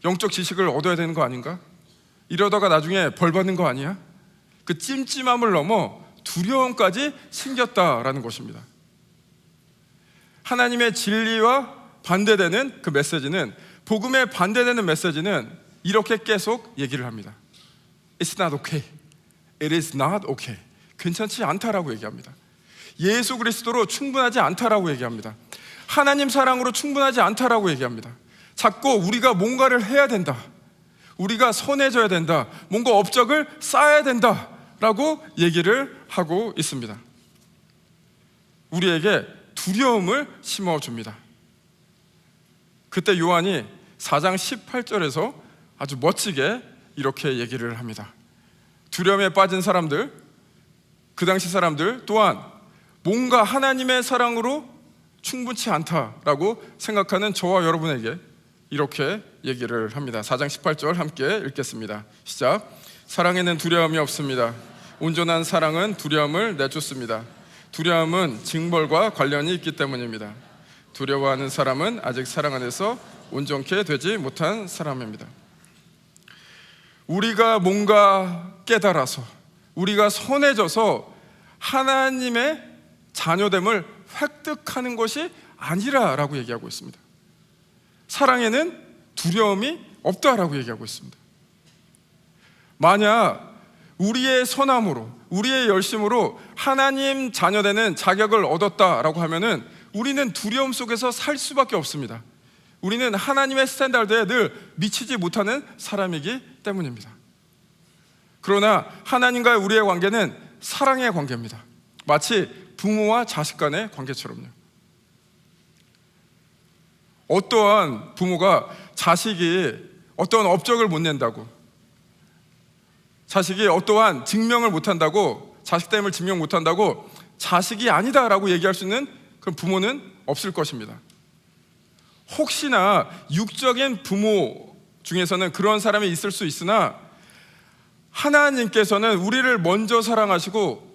Speaker 2: 영적 지식을 얻어야 되는 거 아닌가? 이러다가 나중에 벌 받는 거 아니야? 그 찜찜함을 넘어 두려움까지 생겼다라는 것입니다. 하나님의 진리와 반대되는 그 메시지는, 복음에 반대되는 메시지는 이렇게 계속 얘기를 합니다. It's not okay. It is not okay. 괜찮지 않다라고 얘기합니다. 예수 그리스도로 충분하지 않다라고 얘기합니다. 하나님 사랑으로 충분하지 않다라고 얘기합니다. 자꾸 우리가 뭔가를 해야 된다, 우리가 선해져야 된다, 뭔가 업적을 쌓아야 된다라고 얘기를 하고 있습니다. 우리에게 두려움을 심어줍니다. 그때 요한이 4장 18절에서 아주 멋지게 이렇게 얘기를 합니다. 두려움에 빠진 사람들, 그 당시 사람들 또한 뭔가 하나님의 사랑으로 충분치 않다라고 생각하는 저와 여러분에게 이렇게 얘기를 합니다. 4장 18절 함께 읽겠습니다. 시작. 사랑에는 두려움이 없습니다. 온전한 사랑은 두려움을 내쫓습니다. 두려움은 징벌과 관련이 있기 때문입니다. 두려워하는 사람은 아직 사랑 안에서 온전케 되지 못한 사람입니다. 우리가 뭔가 깨달아서, 우리가 선해져서 하나님의 자녀됨을 획득하는 것이 아니라라고 얘기하고 있습니다. 사랑에는 두려움이 없다라고 얘기하고 있습니다. 만약 우리의 선함으로, 우리의 열심으로 하나님 자녀되는 자격을 얻었다라고 하면은 우리는 두려움 속에서 살 수밖에 없습니다. 우리는 하나님의 스탠다드에 늘 미치지 못하는 사람이기 때문입니다. 그러나 하나님과의 우리의 관계는 사랑의 관계입니다. 마치 부모와 자식 간의 관계처럼요. 어떠한 부모가 자식이 어떠한 업적을 못 낸다고, 자식이 어떠한 증명을 못한다고, 자식 됨을 증명 못한다고 자식이 아니다라고 얘기할 수 있는 그런 부모는 없을 것입니다. 혹시나 육적인 부모 중에서는 그런 사람이 있을 수 있으나 하나님께서는 우리를 먼저 사랑하시고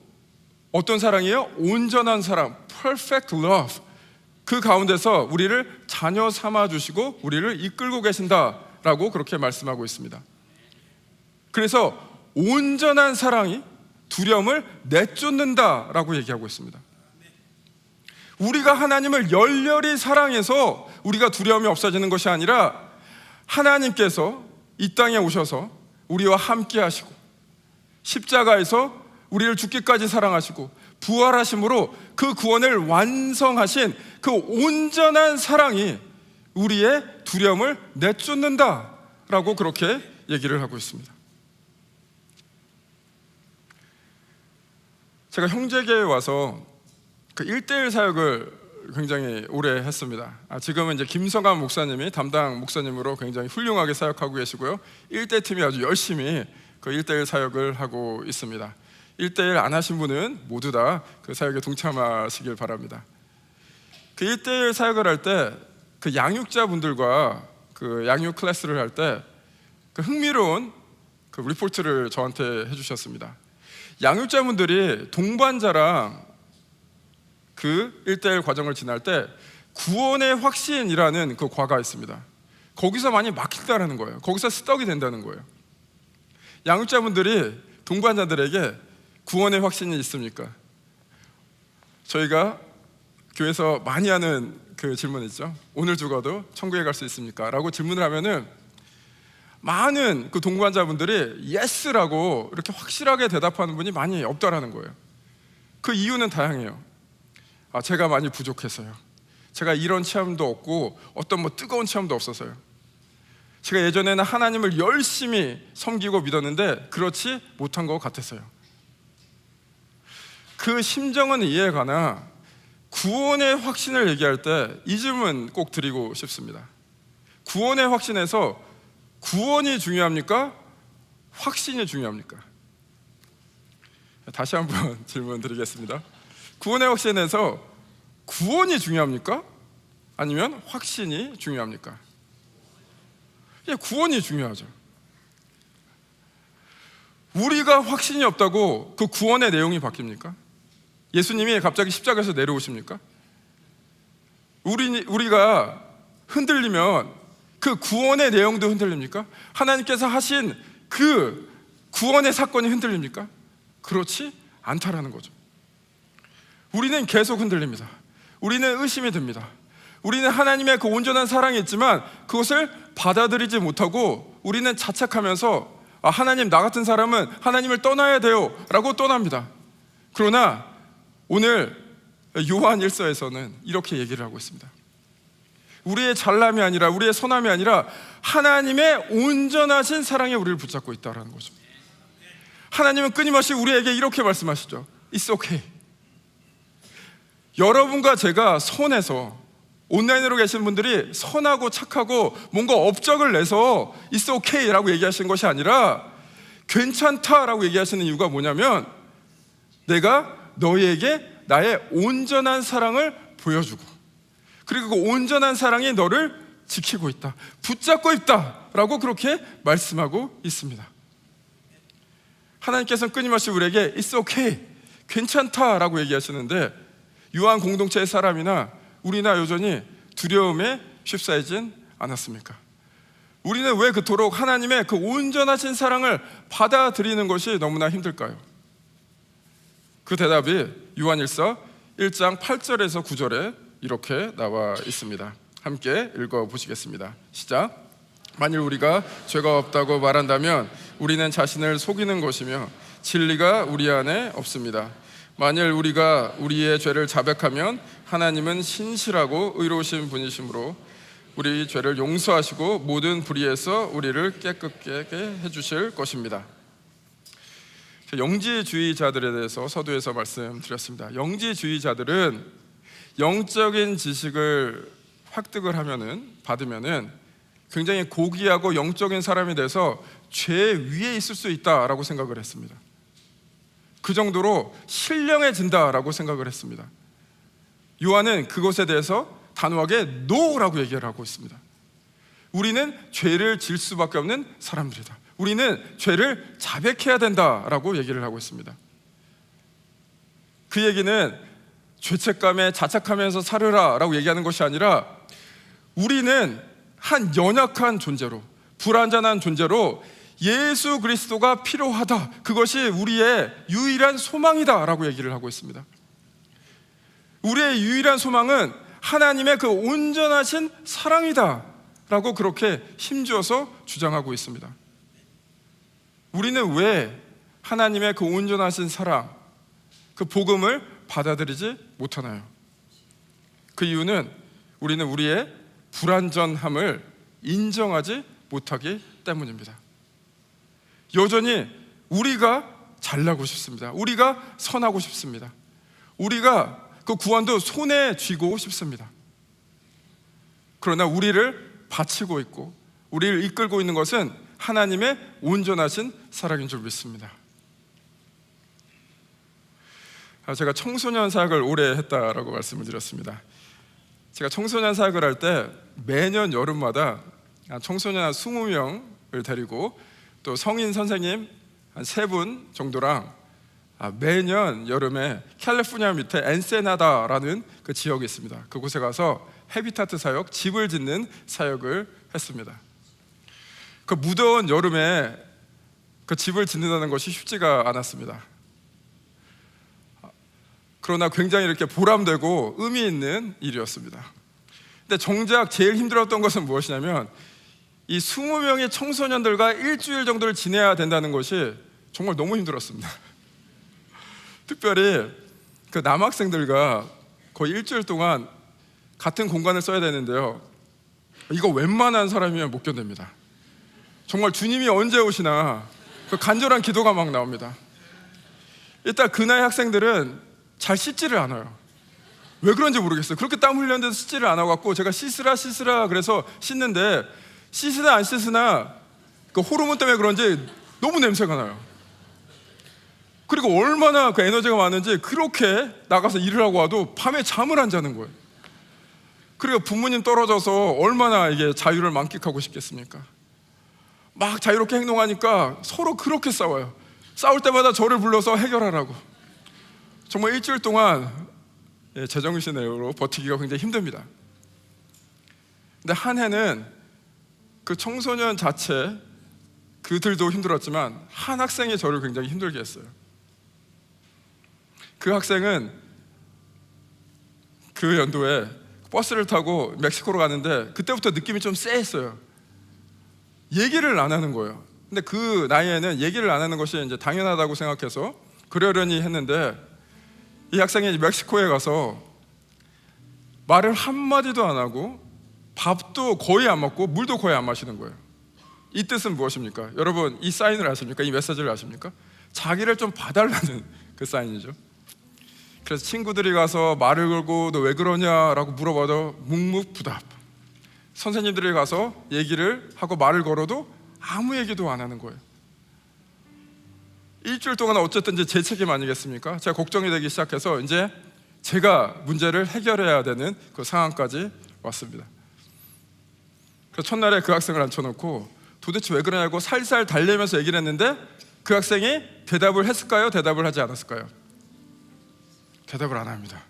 Speaker 2: 어떤 사랑이에요? 온전한 사랑, perfect love. 그 가운데서 우리를 자녀 삼아주시고 우리를 이끌고 계신다라고 그렇게 말씀하고 있습니다. 그래서 온전한 사랑이 두려움을 내쫓는다라고 얘기하고 있습니다. 우리가 하나님을 열렬히 사랑해서 우리가 두려움이 없어지는 것이 아니라 하나님께서 이 땅에 오셔서 우리와 함께 하시고 십자가에서 우리를 죽기까지 사랑하시고 부활하심으로 그 구원을 완성하신 그 온전한 사랑이 우리의 두려움을 내쫓는다라고 그렇게 얘기를 하고 있습니다. 제가 형제교회에 와서 그 1대1 사역을 굉장히 오래 했습니다. 지금은 이제 김성환 목사님이 담당 목사님으로 굉장히 훌륭하게 사역하고 계시고요. 1대 팀이 아주 열심히 그 1대1 사역을 하고 있습니다. 1대1 안 하신 분은 모두 다 그 사역에 동참하시길 바랍니다. 그 1대1 사역을 할 때 그 양육자분들과 그 양육 클래스를 할 때 그 흥미로운 그 리포트를 저한테 해주셨습니다. 양육자분들이 동반자랑 그 1대1 과정을 지날 때 구원의 확신이라는 그 과가 있습니다. 거기서 많이 막힌다는 거예요. 거기서 스떡이 된다는 거예요. 양육자분들이 동반자들에게 구원의 확신이 있습니까? 저희가 교회에서 많이 하는 그 질문 있죠. 오늘 죽어도 천국에 갈 수 있습니까? 라고 질문을 하면은 많은 그 동반자분들이 예스라고 이렇게 확실하게 대답하는 분이 많이 없다라는 거예요. 그 이유는 다양해요. 제가 많이 부족해서요. 제가 이런 체험도 없고 어떤 뭐 뜨거운 체험도 없어서요. 제가 예전에는 하나님을 열심히 섬기고 믿었는데 그렇지 못한 것 같았어요. 그 심정은 이해가나 구원의 확신을 얘기할 때 이 질문 꼭 드리고 싶습니다. 구원의 확신에서 구원이 중요합니까? 확신이 중요합니까? 다시 한번 질문 드리겠습니다. 구원의 확신에서 구원이 중요합니까? 아니면 확신이 중요합니까? 예, 구원이 중요하죠. 우리가 확신이 없다고 그 구원의 내용이 바뀝니까? 예수님이 갑자기 십자가에서 내려오십니까? 우리가 흔들리면 그 구원의 내용도 흔들립니까? 하나님께서 하신 그 구원의 사건이 흔들립니까? 그렇지 않다라는 거죠. 우리는 계속 흔들립니다. 우리는 의심이 듭니다. 우리는 하나님의 그 온전한 사랑이 있지만 그것을 받아들이지 못하고 우리는 자책하면서 하나님, 나 같은 사람은 하나님을 떠나야 돼요 라고 떠납니다. 그러나 오늘 요한 1서에서는 이렇게 얘기를 하고 있습니다. 우리의 잘남이 아니라, 우리의 선함이 아니라 하나님의 온전하신 사랑에 우리를 붙잡고 있다는 거죠. 하나님은 끊임없이 우리에게 이렇게 말씀하시죠. It's okay. 여러분과 제가 선해서, 온라인으로 계신 분들이 선하고 착하고 뭔가 업적을 내서 It's okay 라고 얘기하시는 것이 아니라 괜찮다라고 얘기하시는 이유가 뭐냐면 내가 너희에게 나의 온전한 사랑을 보여주고 그리고 그 온전한 사랑이 너를 지키고 있다, 붙잡고 있다 라고 그렇게 말씀하고 있습니다. 하나님께서는 끊임없이 우리에게 It's okay, 괜찮다라고 얘기하시는데 유한 공동체의 사람이나 우리나 여전히 두려움에 휩싸이진 않았습니까? 우리는 왜 그토록 하나님의 그 온전하신 사랑을 받아들이는 것이 너무나 힘들까요? 그 대답이 요한일서 1장 8절에서 9절에 이렇게 나와 있습니다. 함께 읽어보시겠습니다. 시작. 만일 우리가 죄가 없다고 말한다면 우리는 자신을 속이는 것이며 진리가 우리 안에 없습니다. 만일 우리가 우리의 죄를 자백하면 하나님은 신실하고 의로우신 분이시므로 우리 죄를 용서하시고 모든 불의에서 우리를 깨끗게 해주실 것입니다. 영지주의자들에 대해서 서두에서 말씀드렸습니다. 영지주의자들은 영적인 지식을 획득을 받으면은 굉장히 고귀하고 영적인 사람이 돼서 죄 위에 있을 수 있다라고 생각을 했습니다. 그 정도로 신령해진다라고 생각을 했습니다. 요한은 그것에 대해서 단호하게 NO라고 얘기를 하고 있습니다. 우리는 죄를 질 수밖에 없는 사람들이다. 우리는 죄를 자백해야 된다라고 얘기를 하고 있습니다. 그 얘기는 죄책감에 자책하면서 살으라라고 얘기하는 것이 아니라 우리는 한 연약한 존재로, 불완전한 존재로 예수 그리스도가 필요하다. 그것이 우리의 유일한 소망이다라고 얘기를 하고 있습니다. 우리의 유일한 소망은 하나님의 그 온전하신 사랑이다라고 그렇게 힘주어서 주장하고 있습니다. 우리는 왜 하나님의 그 온전하신 사랑, 그 복음을 받아들이지 못하나요? 그 이유는 우리는 우리의 불완전함을 인정하지 못하기 때문입니다. 여전히 우리가 잘나고 싶습니다. 우리가 선하고 싶습니다. 우리가 그 구원도 손에 쥐고 싶습니다. 그러나 우리를 바치고 있고 우리를 이끌고 있는 것은 하나님의 온전하신 사랑인 줄 믿습니다. 제가 청소년 사역을 오래 했다라고 말씀을 드렸습니다. 제가 청소년 사역을 할 때 매년 여름마다 청소년 한 20명을 데리고 또 성인 선생님 한 3분 정도랑 매년 여름에 캘리포니아 밑에 엔세나다라는 그 지역이 있습니다. 그곳에 가서 헤비타트 사역, 집을 짓는 사역을 했습니다. 그 무더운 여름에 그 집을 짓는다는 것이 쉽지가 않았습니다. 그러나 굉장히 이렇게 보람되고 의미 있는 일이었습니다. 근데 정작 제일 힘들었던 것은 무엇이냐면 이 20명의 청소년들과 일주일 정도를 지내야 된다는 것이 정말 너무 힘들었습니다. 특별히 그 남학생들과 거의 일주일 동안 같은 공간을 써야 되는데요, 이거 웬만한 사람이면 못 견딥니다. 정말 주님이 언제 오시나 그 간절한 기도가 막 나옵니다. 일단 그 나이 학생들은 잘 씻지를 않아요. 왜 그런지 모르겠어요. 그렇게 땀 흘렸는데도 씻지를 않아갖고 제가 씻으라 그래서 씻는데 씻으나 안 씻으나 그 호르몬 때문에 그런지 너무 냄새가 나요. 그리고 얼마나 그 에너지가 많은지 그렇게 나가서 일을 하고 와도 밤에 잠을 안 자는 거예요. 그리고 부모님 떨어져서 얼마나 이게 자유를 만끽하고 싶겠습니까? 막 자유롭게 행동하니까 서로 그렇게 싸워요. 싸울 때마다 저를 불러서 해결하라고. 정말 일주일 동안 제정신으로 버티기가 굉장히 힘듭니다. 근데 한 해는 그 청소년 자체 그들도 힘들었지만 한 학생이 저를 굉장히 힘들게 했어요. 그 학생은 그 연도에 버스를 타고 멕시코로 가는데 그때부터 느낌이 좀 쎄했어요. 얘기를 안 하는 거예요. 근데 그 나이에는 얘기를 안 하는 것이 이제 당연하다고 생각해서 그러려니 했는데 이 학생이 멕시코에 가서 말을 한마디도 안 하고 밥도 거의 안 먹고 물도 거의 안 마시는 거예요. 이 뜻은 무엇입니까? 여러분 이 사인을 아십니까? 이 메시지를 아십니까? 자기를 좀 봐달라는 그 사인이죠. 그래서 친구들이 가서 말을 걸고 너 왜 그러냐라고 물어봐도 묵묵부답. 선생님들이 가서 얘기를 하고 말을 걸어도 아무 얘기도 안 하는 거예요. 일주일 동안 어쨌든 이제 제 책임 아니겠습니까? 제가 걱정이 되기 시작해서 이제 제가 문제를 해결해야 되는 그 상황까지 왔습니다. 그래서 첫날에 그 학생을 앉혀놓고 도대체 왜 그러냐고 살살 달래면서 얘기를 했는데 그 학생이 대답을 했을까요? 대답을 하지 않았을까요? 대답을 안 합니다.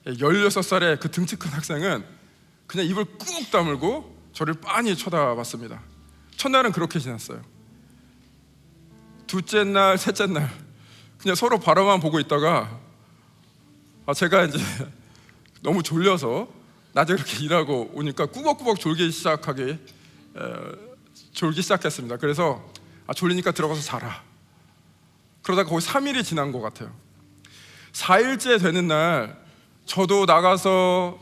Speaker 2: 16살의 그 등치 큰 학생은 그냥 입을 꾹 다물고 저를 빤히 쳐다봤습니다. 첫날은 그렇게 지났어요. 둘째 날, 셋째 날 그냥 서로 바라만 보고 있다가 제가 이제 너무 졸려서 낮에 그렇게 일하고 오니까 꾸벅꾸벅 졸기 시작했습니다. 그래서 졸리니까 들어가서 자라. 그러다가 거의 3일이 지난 것 같아요. 4일째 되는 날 저도 나가서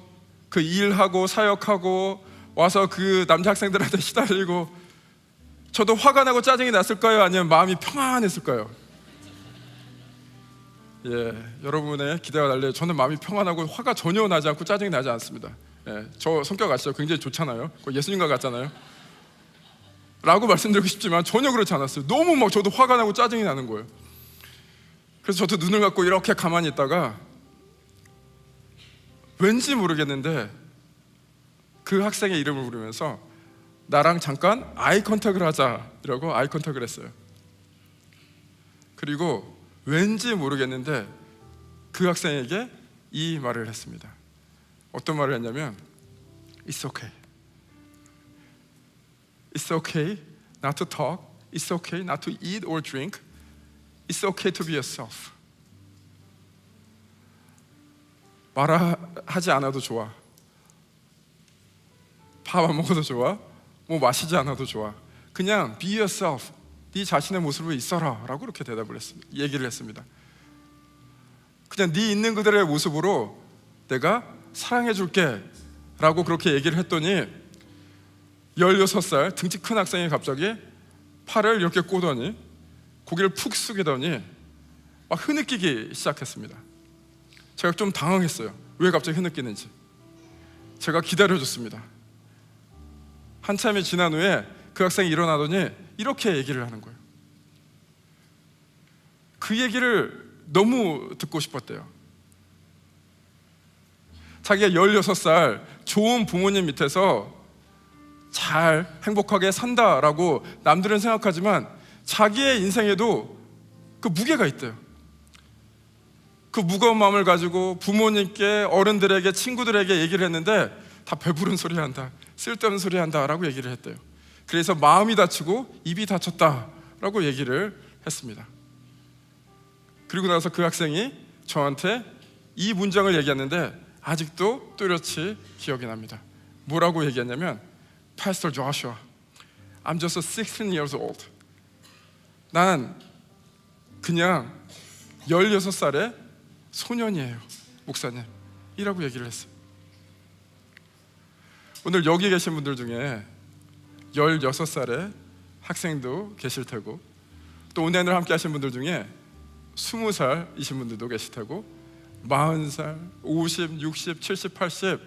Speaker 2: 그 일하고 사역하고 와서 그 남자 학생들한테 시달리고, 저도 화가 나고 짜증이 났을까요? 아니면 마음이 평안했을까요? 여러분의 기대와 달리 저는 마음이 평안하고 화가 전혀 나지 않고 짜증이 나지 않습니다. 저 성격 아시죠? 굉장히 좋잖아요. 예수님과 같잖아요. 라고 말씀드리고 싶지만 전혀 그렇지 않았어요. 너무 막 저도 화가 나고 짜증이 나는 거예요. 그래서 저도 눈을 감고 이렇게 가만히 있다가 왠지 모르겠는데 그 학생의 이름을 부르면서 나랑 잠깐 아이 컨택을 하자 이러고 아이 컨택을 했어요. 그리고 왠지 모르겠는데 그 학생에게 이 말을 했습니다. 어떤 말을 했냐면 It's okay. It's okay not to talk. It's okay not to eat or drink. It's okay to be yourself. 말하지 않아도 좋아. 밥 안 먹어도 좋아. 뭐 마시지 않아도 좋아. 그냥 be yourself. 네 자신의 모습으로 있어라 라고 이렇게 얘기를 했습니다. 그냥 네 있는 그대로의 모습으로 내가 사랑해 줄게 라고 그렇게 얘기를 했더니 16살 등치 큰 학생이 갑자기 팔을 이렇게 꼬더니 고개를 푹 숙이더니 막 흐느끼기 시작했습니다. 제가 좀 당황했어요. 왜 갑자기 흐느끼는지. 제가 기다려줬습니다. 한참이 지난 후에 그 학생이 일어나더니 이렇게 얘기를 하는 거예요. 그 얘기를 너무 듣고 싶었대요. 자기가 16살 좋은 부모님 밑에서 잘 행복하게 산다라고 남들은 생각하지만 자기의 인생에도 그 무게가 있대요. 그 무거운 마음을 가지고 부모님께, 어른들에게, 친구들에게 얘기를 했는데 다 배부른 소리 한다, 쓸데없는 소리 한다 라고 얘기를 했대요. 그래서 마음이 다치고 입이 다쳤다라고 얘기를 했습니다. 그리고 나서 그 학생이 저한테 이 문장을 얘기했는데 아직도 또렷이 기억이 납니다. 뭐라고 얘기했냐면 Pastor Joshua, I'm just 16 years old. 난 그냥 16살의 소년이에요, 목사님 이라고 얘기를 했어요. 오늘 여기 계신 분들 중에 16살의 학생도 계실 테고, 또 오늘 함께 하신 분들 중에 20살이신 분들도 계실 테고, 40살, 50, 60, 70, 80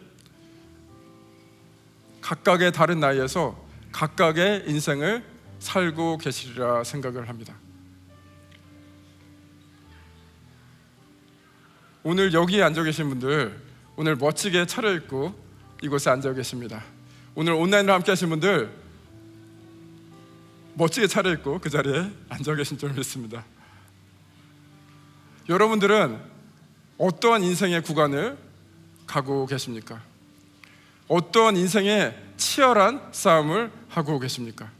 Speaker 2: 각각의 다른 나이에서 각각의 인생을 살고 계시리라 생각을 합니다. 오늘 여기에 앉아 계신 분들, 오늘 멋지게 차려입고 이곳에 앉아 계십니다. 오늘 온라인으로 함께 하신 분들 멋지게 차려입고 그 자리에 앉아 계신 줄 믿습니다. 여러분들은 어떠한 인생의 구간을 가고 계십니까? 어떠한 인생의 치열한 싸움을 하고 계십니까?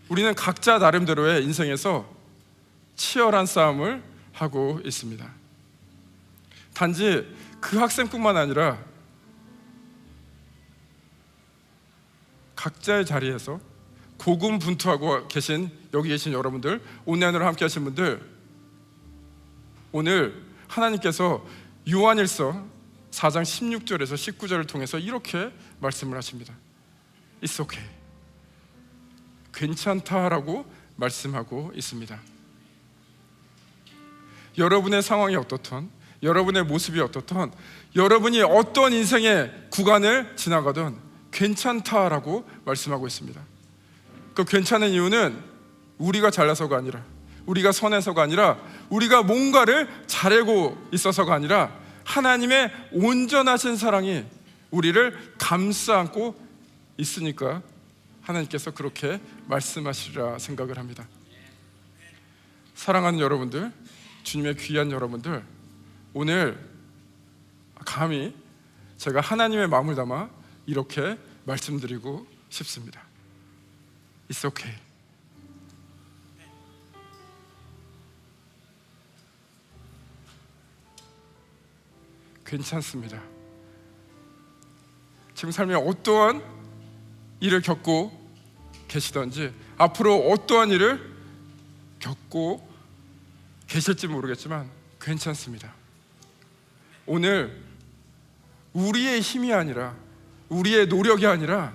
Speaker 2: 우리는 각자 나름대로의 인생에서 치열한 싸움을 하고 있습니다. 단지 그 학생뿐만 아니라 각자의 자리에서 고군분투하고 계신 여기 계신 여러분들, 온라인으로 함께 하신 분들, 오늘 하나님께서 요한일서 4장 16절에서 19절을 통해서 이렇게 말씀을 하십니다. It's okay. 괜찮다라고 말씀하고 있습니다. 여러분의 상황이 어떻든, 여러분의 모습이 어떻든, 여러분이 어떤 인생의 구간을 지나가든 괜찮다라고 말씀하고 있습니다. 그 괜찮은 이유는 우리가 잘나서가 아니라, 우리가 선해서가 아니라, 우리가 뭔가를 잘하고 있어서가 아니라 하나님의 온전하신 사랑이 우리를 감싸 안고 있으니까 하나님께서 그렇게 말씀하시리라 생각을 합니다. 사랑하는 여러분들, 주님의 귀한 여러분들, 오늘 감히 제가 하나님의 마음을 담아 이렇게 말씀드리고 싶습니다. It's okay. 괜찮습니다. 지금 삶에 어떠한 일을 겪고 계시던지, 앞으로 어떠한 일을 겪고 계실지 모르겠지만 괜찮습니다. 오늘 우리의 힘이 아니라, 우리의 노력이 아니라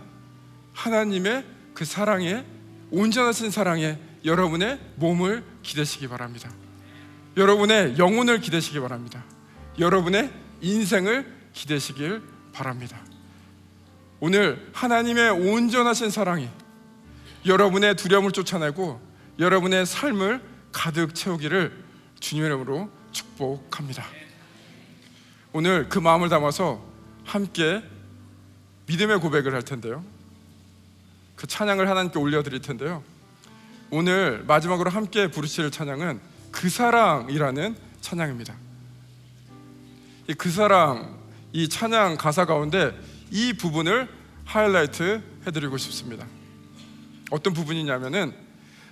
Speaker 2: 하나님의 그 사랑에, 온전하신 사랑에 여러분의 몸을 기대시기 바랍니다. 여러분의 영혼을 기대시기 바랍니다. 여러분의 인생을 기대시길 바랍니다. 오늘 하나님의 온전하신 사랑이 여러분의 두려움을 쫓아내고 여러분의 삶을 가득 채우기를 주님의 이름으로 축복합니다. 오늘 그 마음을 담아서 함께 믿음의 고백을 할 텐데요, 그 찬양을 하나님께 올려드릴 텐데요, 오늘 마지막으로 함께 부르실 찬양은 그 사랑이라는 찬양입니다. 이 그 사랑, 이 찬양 가사 가운데 이 부분을 하이라이트 해드리고 싶습니다. 어떤 부분이냐면은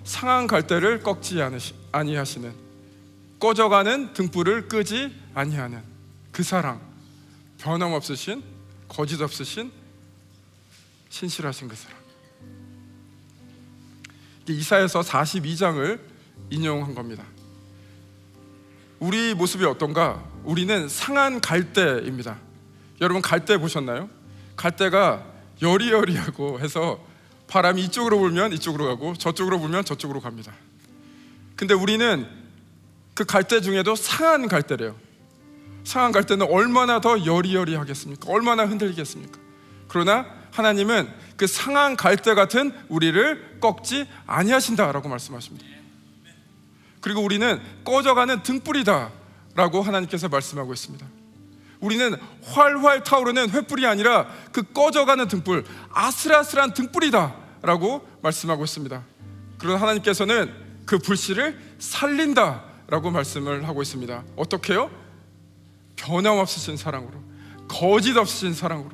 Speaker 2: 상한 갈대를 꺾지 아니하시는, 꺼져가는 등불을 끄지 아니하는 그 사랑, 변함없으신, 거짓 없으신, 신실하신 그 사랑. 이사야서 42장을 인용한 겁니다. 우리 모습이 어떤가? 우리는 상한 갈대입니다. 여러분 갈대 보셨나요? 갈대가 여리여리하고 해서 바람이 이쪽으로 불면 이쪽으로 가고 저쪽으로 불면 저쪽으로 갑니다. 근데 우리는 그 갈대 중에도 상한 갈대래요. 상한 갈대는 얼마나 더 여리여리하겠습니까? 얼마나 흔들리겠습니까? 그러나 하나님은 그 상한 갈대 같은 우리를 꺾지 아니하신다라고 말씀하십니다. 그리고 우리는 꺼져가는 등불이다 라고 하나님께서 말씀하고 있습니다. 우리는 활활 타오르는 횃불이 아니라 그 꺼져가는 등불, 아슬아슬한 등불이다 라고 말씀하고 있습니다. 그러나 하나님께서는 그 불씨를 살린다 라고 말씀을 하고 있습니다. 어떻게요? 변함없으신 사랑으로, 거짓 없으신 사랑으로,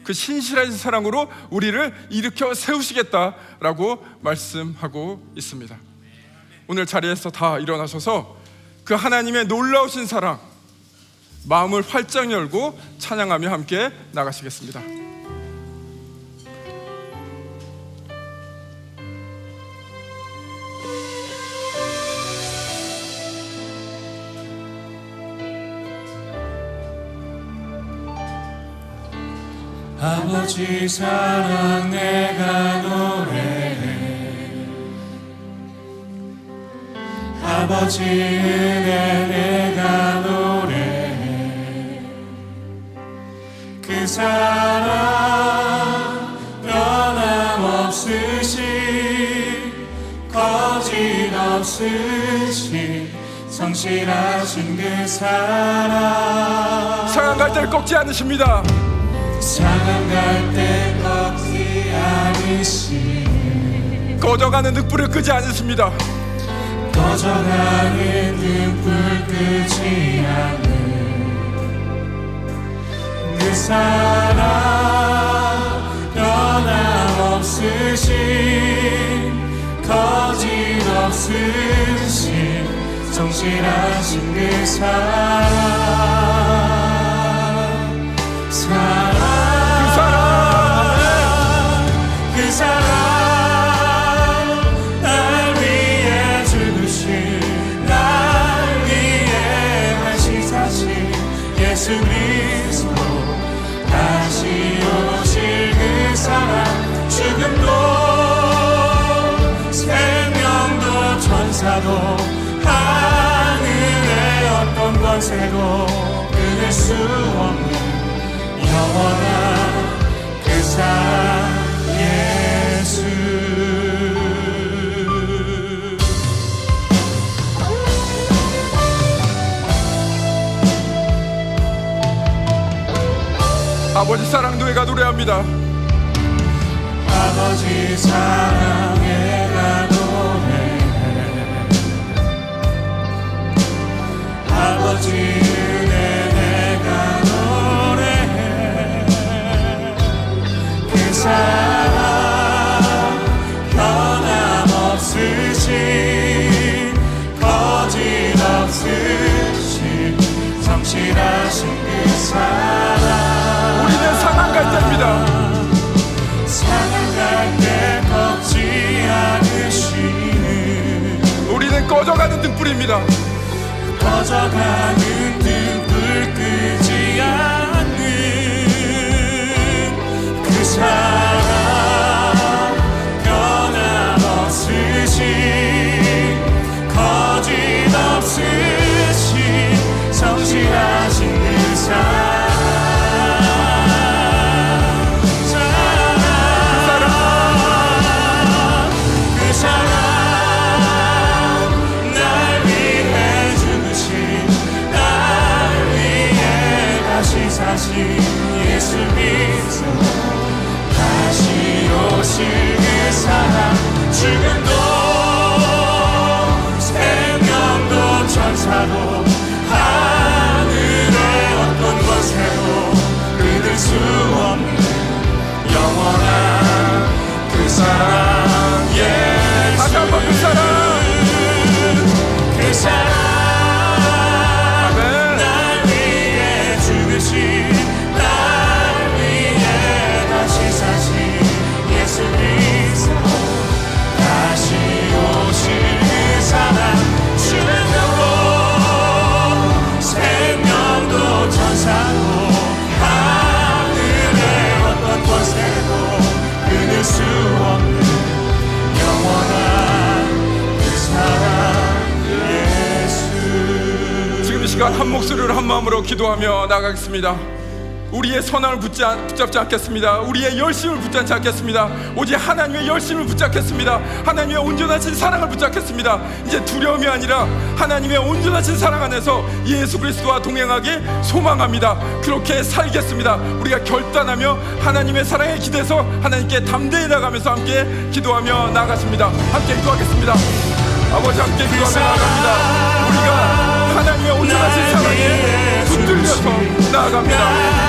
Speaker 2: 그 신실하신 사랑으로 우리를 일으켜 세우시겠다라고 말씀하고 있습니다. 오늘 자리에서 다 일어나셔서 그 하나님의 놀라우신 사랑, 마음을 활짝 열고 찬양하며 함께 나가시겠습니다.
Speaker 7: 아버지 사랑 내가 노래해, 아버지 은혜 내가 노래해. 그 사랑 변함없으신, 거짓 없으신, 성실하신 그 사랑.
Speaker 2: 상한 갈대를 꺾지 않으십니다.
Speaker 7: 상한 갈대 꺾지 않으시네.
Speaker 2: 꺼져가는 등불을 끄지 않으십니다.
Speaker 7: 꺼져가는 등불 끄지 않는 그 사랑, 변함없으신, 거짓 없으신, 성실하신 그 사랑. 사랑, 그 사랑, 날 위해 죽으신, 날 위해 하신 사신 예수 그리스도, 다시 오실 그 사랑. 죽음도 생명도 천사도 하늘의 어떤 권세도 끊을 수 없는 영원한 그 사랑 예수.
Speaker 2: 아버지 사랑 노래가 노래합니다.
Speaker 7: 아버지 아버지 사랑에 나 노래해 아버지 은혜 내가 노래해 그 사랑 변함없으신 거짓없으신 성실하신 그 사랑
Speaker 2: 우리는 상한 갈대입니다.
Speaker 7: 상한 갈대 걷지 않으시는
Speaker 2: 우리는 꺼져가는 등불입니다.
Speaker 7: 꺼져가는 등불 끄지 않는 그 사랑 변함없으신 거짓없으신 성실하신 그 사랑 그 사랑 날 위해 죽으신 날 위해 다시 사신 예수 그리스도 다시 오실 그 사랑 죽음도 생명도 천사도 하늘의 어떤 곳에도 끊을 수 없는 영원한 그 사랑 예수
Speaker 2: 다시 한번 그 사랑.
Speaker 7: 그 사랑
Speaker 2: 아멘.
Speaker 7: 날 위해 죽으신 날 위해 다시 사신 예수 그리스도 다시 오실 그 사랑 죽음도 생명도 천사도 하늘의 어떤 곳에도 끊을 수 없는 영원한 그 사랑 예수
Speaker 2: 지금 이 시간 한 목소리로 한 마음으로 기도하며 나가겠습니다. 우리의 선함을 붙잡지 않겠습니다. 우리의 열심을 붙잡지 않겠습니다. 오직 하나님의 열심을 붙잡겠습니다. 하나님의 온전하신 사랑을 붙잡겠습니다. 이제 두려움이 아니라 하나님의 온전하신 사랑 안에서 예수 그리스도와 동행하기 소망합니다. 그렇게 살겠습니다. 우리가 결단하며 하나님의 사랑에 기대서 하나님께 담대히 나가면서 함께 기도하며 나가십니다. 함께 기도하겠습니다. 아버지 함께 기도하며 나갑니다. 우리가 하나님의 온전하신 사랑에 붙들려서 나아갑니다.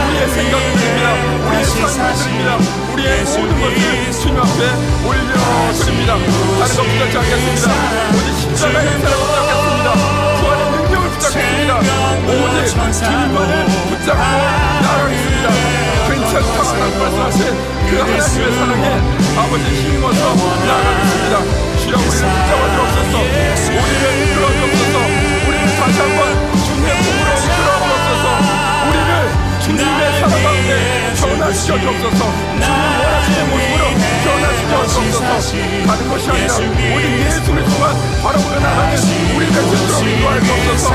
Speaker 2: 우리의 생각을 드립니다. 우리의 삶을 드립니다. 우리의 모든 것을 주님 앞에 올려드립니다. 다른 것 붙잡지 않겠습니다. 오직 십자가의 사랑을 붙잡겠습니다. 부활의 능력을 붙잡겠습니다. 오직 주님만을 붙잡고 나아가겠습니다. 괜찮다고 말씀하신 그 하나님의 사랑에 아버지 힘입어서 나아가겠습니다. 주여 우리를 붙잡아 주옵소서. 우리를 이끌어 주옵소서. 우리를 다시 한번 주님의 몸으로 이끌어 주옵소서. 우리를 주님의 사랑 가운데 변화시켜 주옵소서. 주님 원하시는 모습으로 변화시켜 주옵소서. 다른 것이 아니라 오직 예수 그리스도만 바라보며 나가는 우리의 스스로 인도할 수 없어서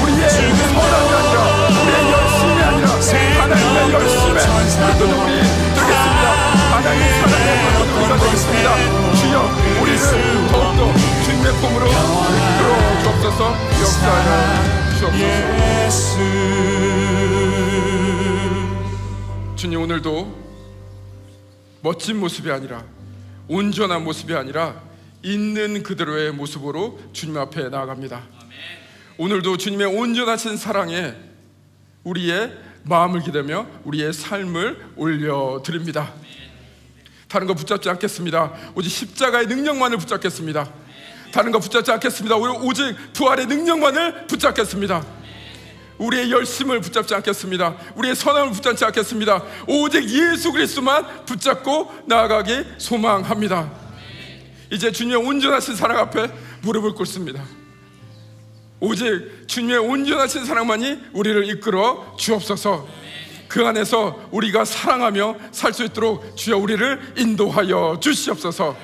Speaker 2: 우리의 선함이 아니라 우리의 열심이 아니라 하나님의 열심에 이끌어 우리 되겠습니다. 하나님의 사랑에 우리가 되겠습니다. 주여 우리를 더욱더 주님의 품으로 이끌어 주옵소서. 역사하여 주옵소서. 주님 오늘도 멋진 모습이 아니라 온전한 모습이 아니라 있는 그대로의 모습으로 주님 앞에 나아갑니다. 오늘도 주님의 온전하신 사랑에 우리의 마음을 기대며 우리의 삶을 올려드립니다. 다른 거 붙잡지 않겠습니다. 오직 십자가의 능력만을 붙잡겠습니다. 다른 거 붙잡지 않겠습니다. 오직 부활의 능력만을 붙잡겠습니다. 우리의 열심을 붙잡지 않겠습니다. 우리의 선함을 붙잡지 않겠습니다. 오직 예수 그리스도만 붙잡고 나아가기 소망합니다. 이제 주님의 온전하신 사랑 앞에 무릎을 꿇습니다. 오직 주님의 온전하신 사랑만이 우리를 이끌어 주옵소서. 그 안에서 우리가 사랑하며 살 수 있도록 주여 우리를 인도하여 주시옵소서.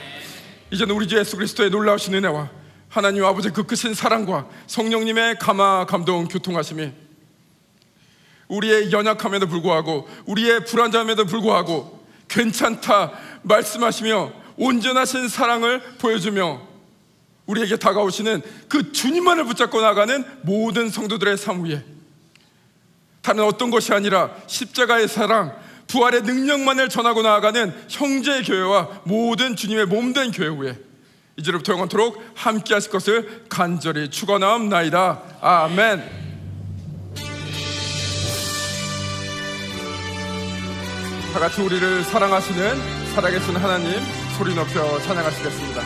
Speaker 2: 이제는 우리 주 예수 그리스도의 놀라우신 은혜와 하나님 아버지 그 크신 사랑과 성령님의 감화 감동 교통하심이 우리의 연약함에도 불구하고 우리의 불안함에도 불구하고 괜찮다 말씀하시며 온전하신 사랑을 보여주며 우리에게 다가오시는 그 주님만을 붙잡고 나가는 모든 성도들의 삶 위에 다른 어떤 것이 아니라 십자가의 사랑, 부활의 능력만을 전하고 나아가는 형제의 교회와 모든 주님의 몸된 교회 후에 이제로부터 영원토록 함께 하실 것을 간절히 축원하옵나이다. 아멘. 다 같이 우리를 사랑하시는 살아계신 하나님 소리 높여 찬양하시겠습니다.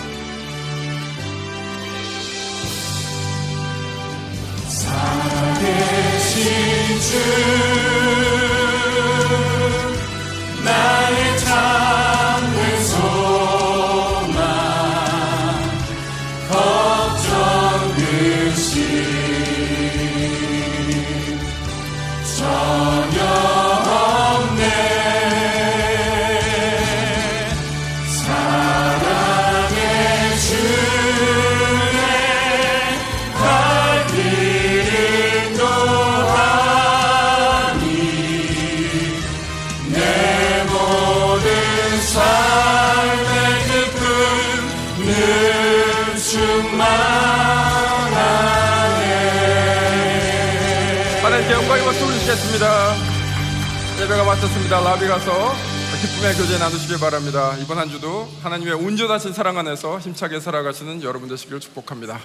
Speaker 7: 살아계신 주 나의 참된 소망 걱정 근심 전혀 없네. 사랑의 주의 갈 길 인도하니 내 모든 삶의 기쁨 늘 충만하네.
Speaker 2: 하나님께 영광의 박수 올리시겠습니다. 예배가 마쳤습니다. 라비 가서 기쁨의 교제 나누시길 바랍니다. 이번 한 주도 하나님의 온전하신 사랑 안에서 힘차게 살아가시는 여러분 되시길 축복합니다.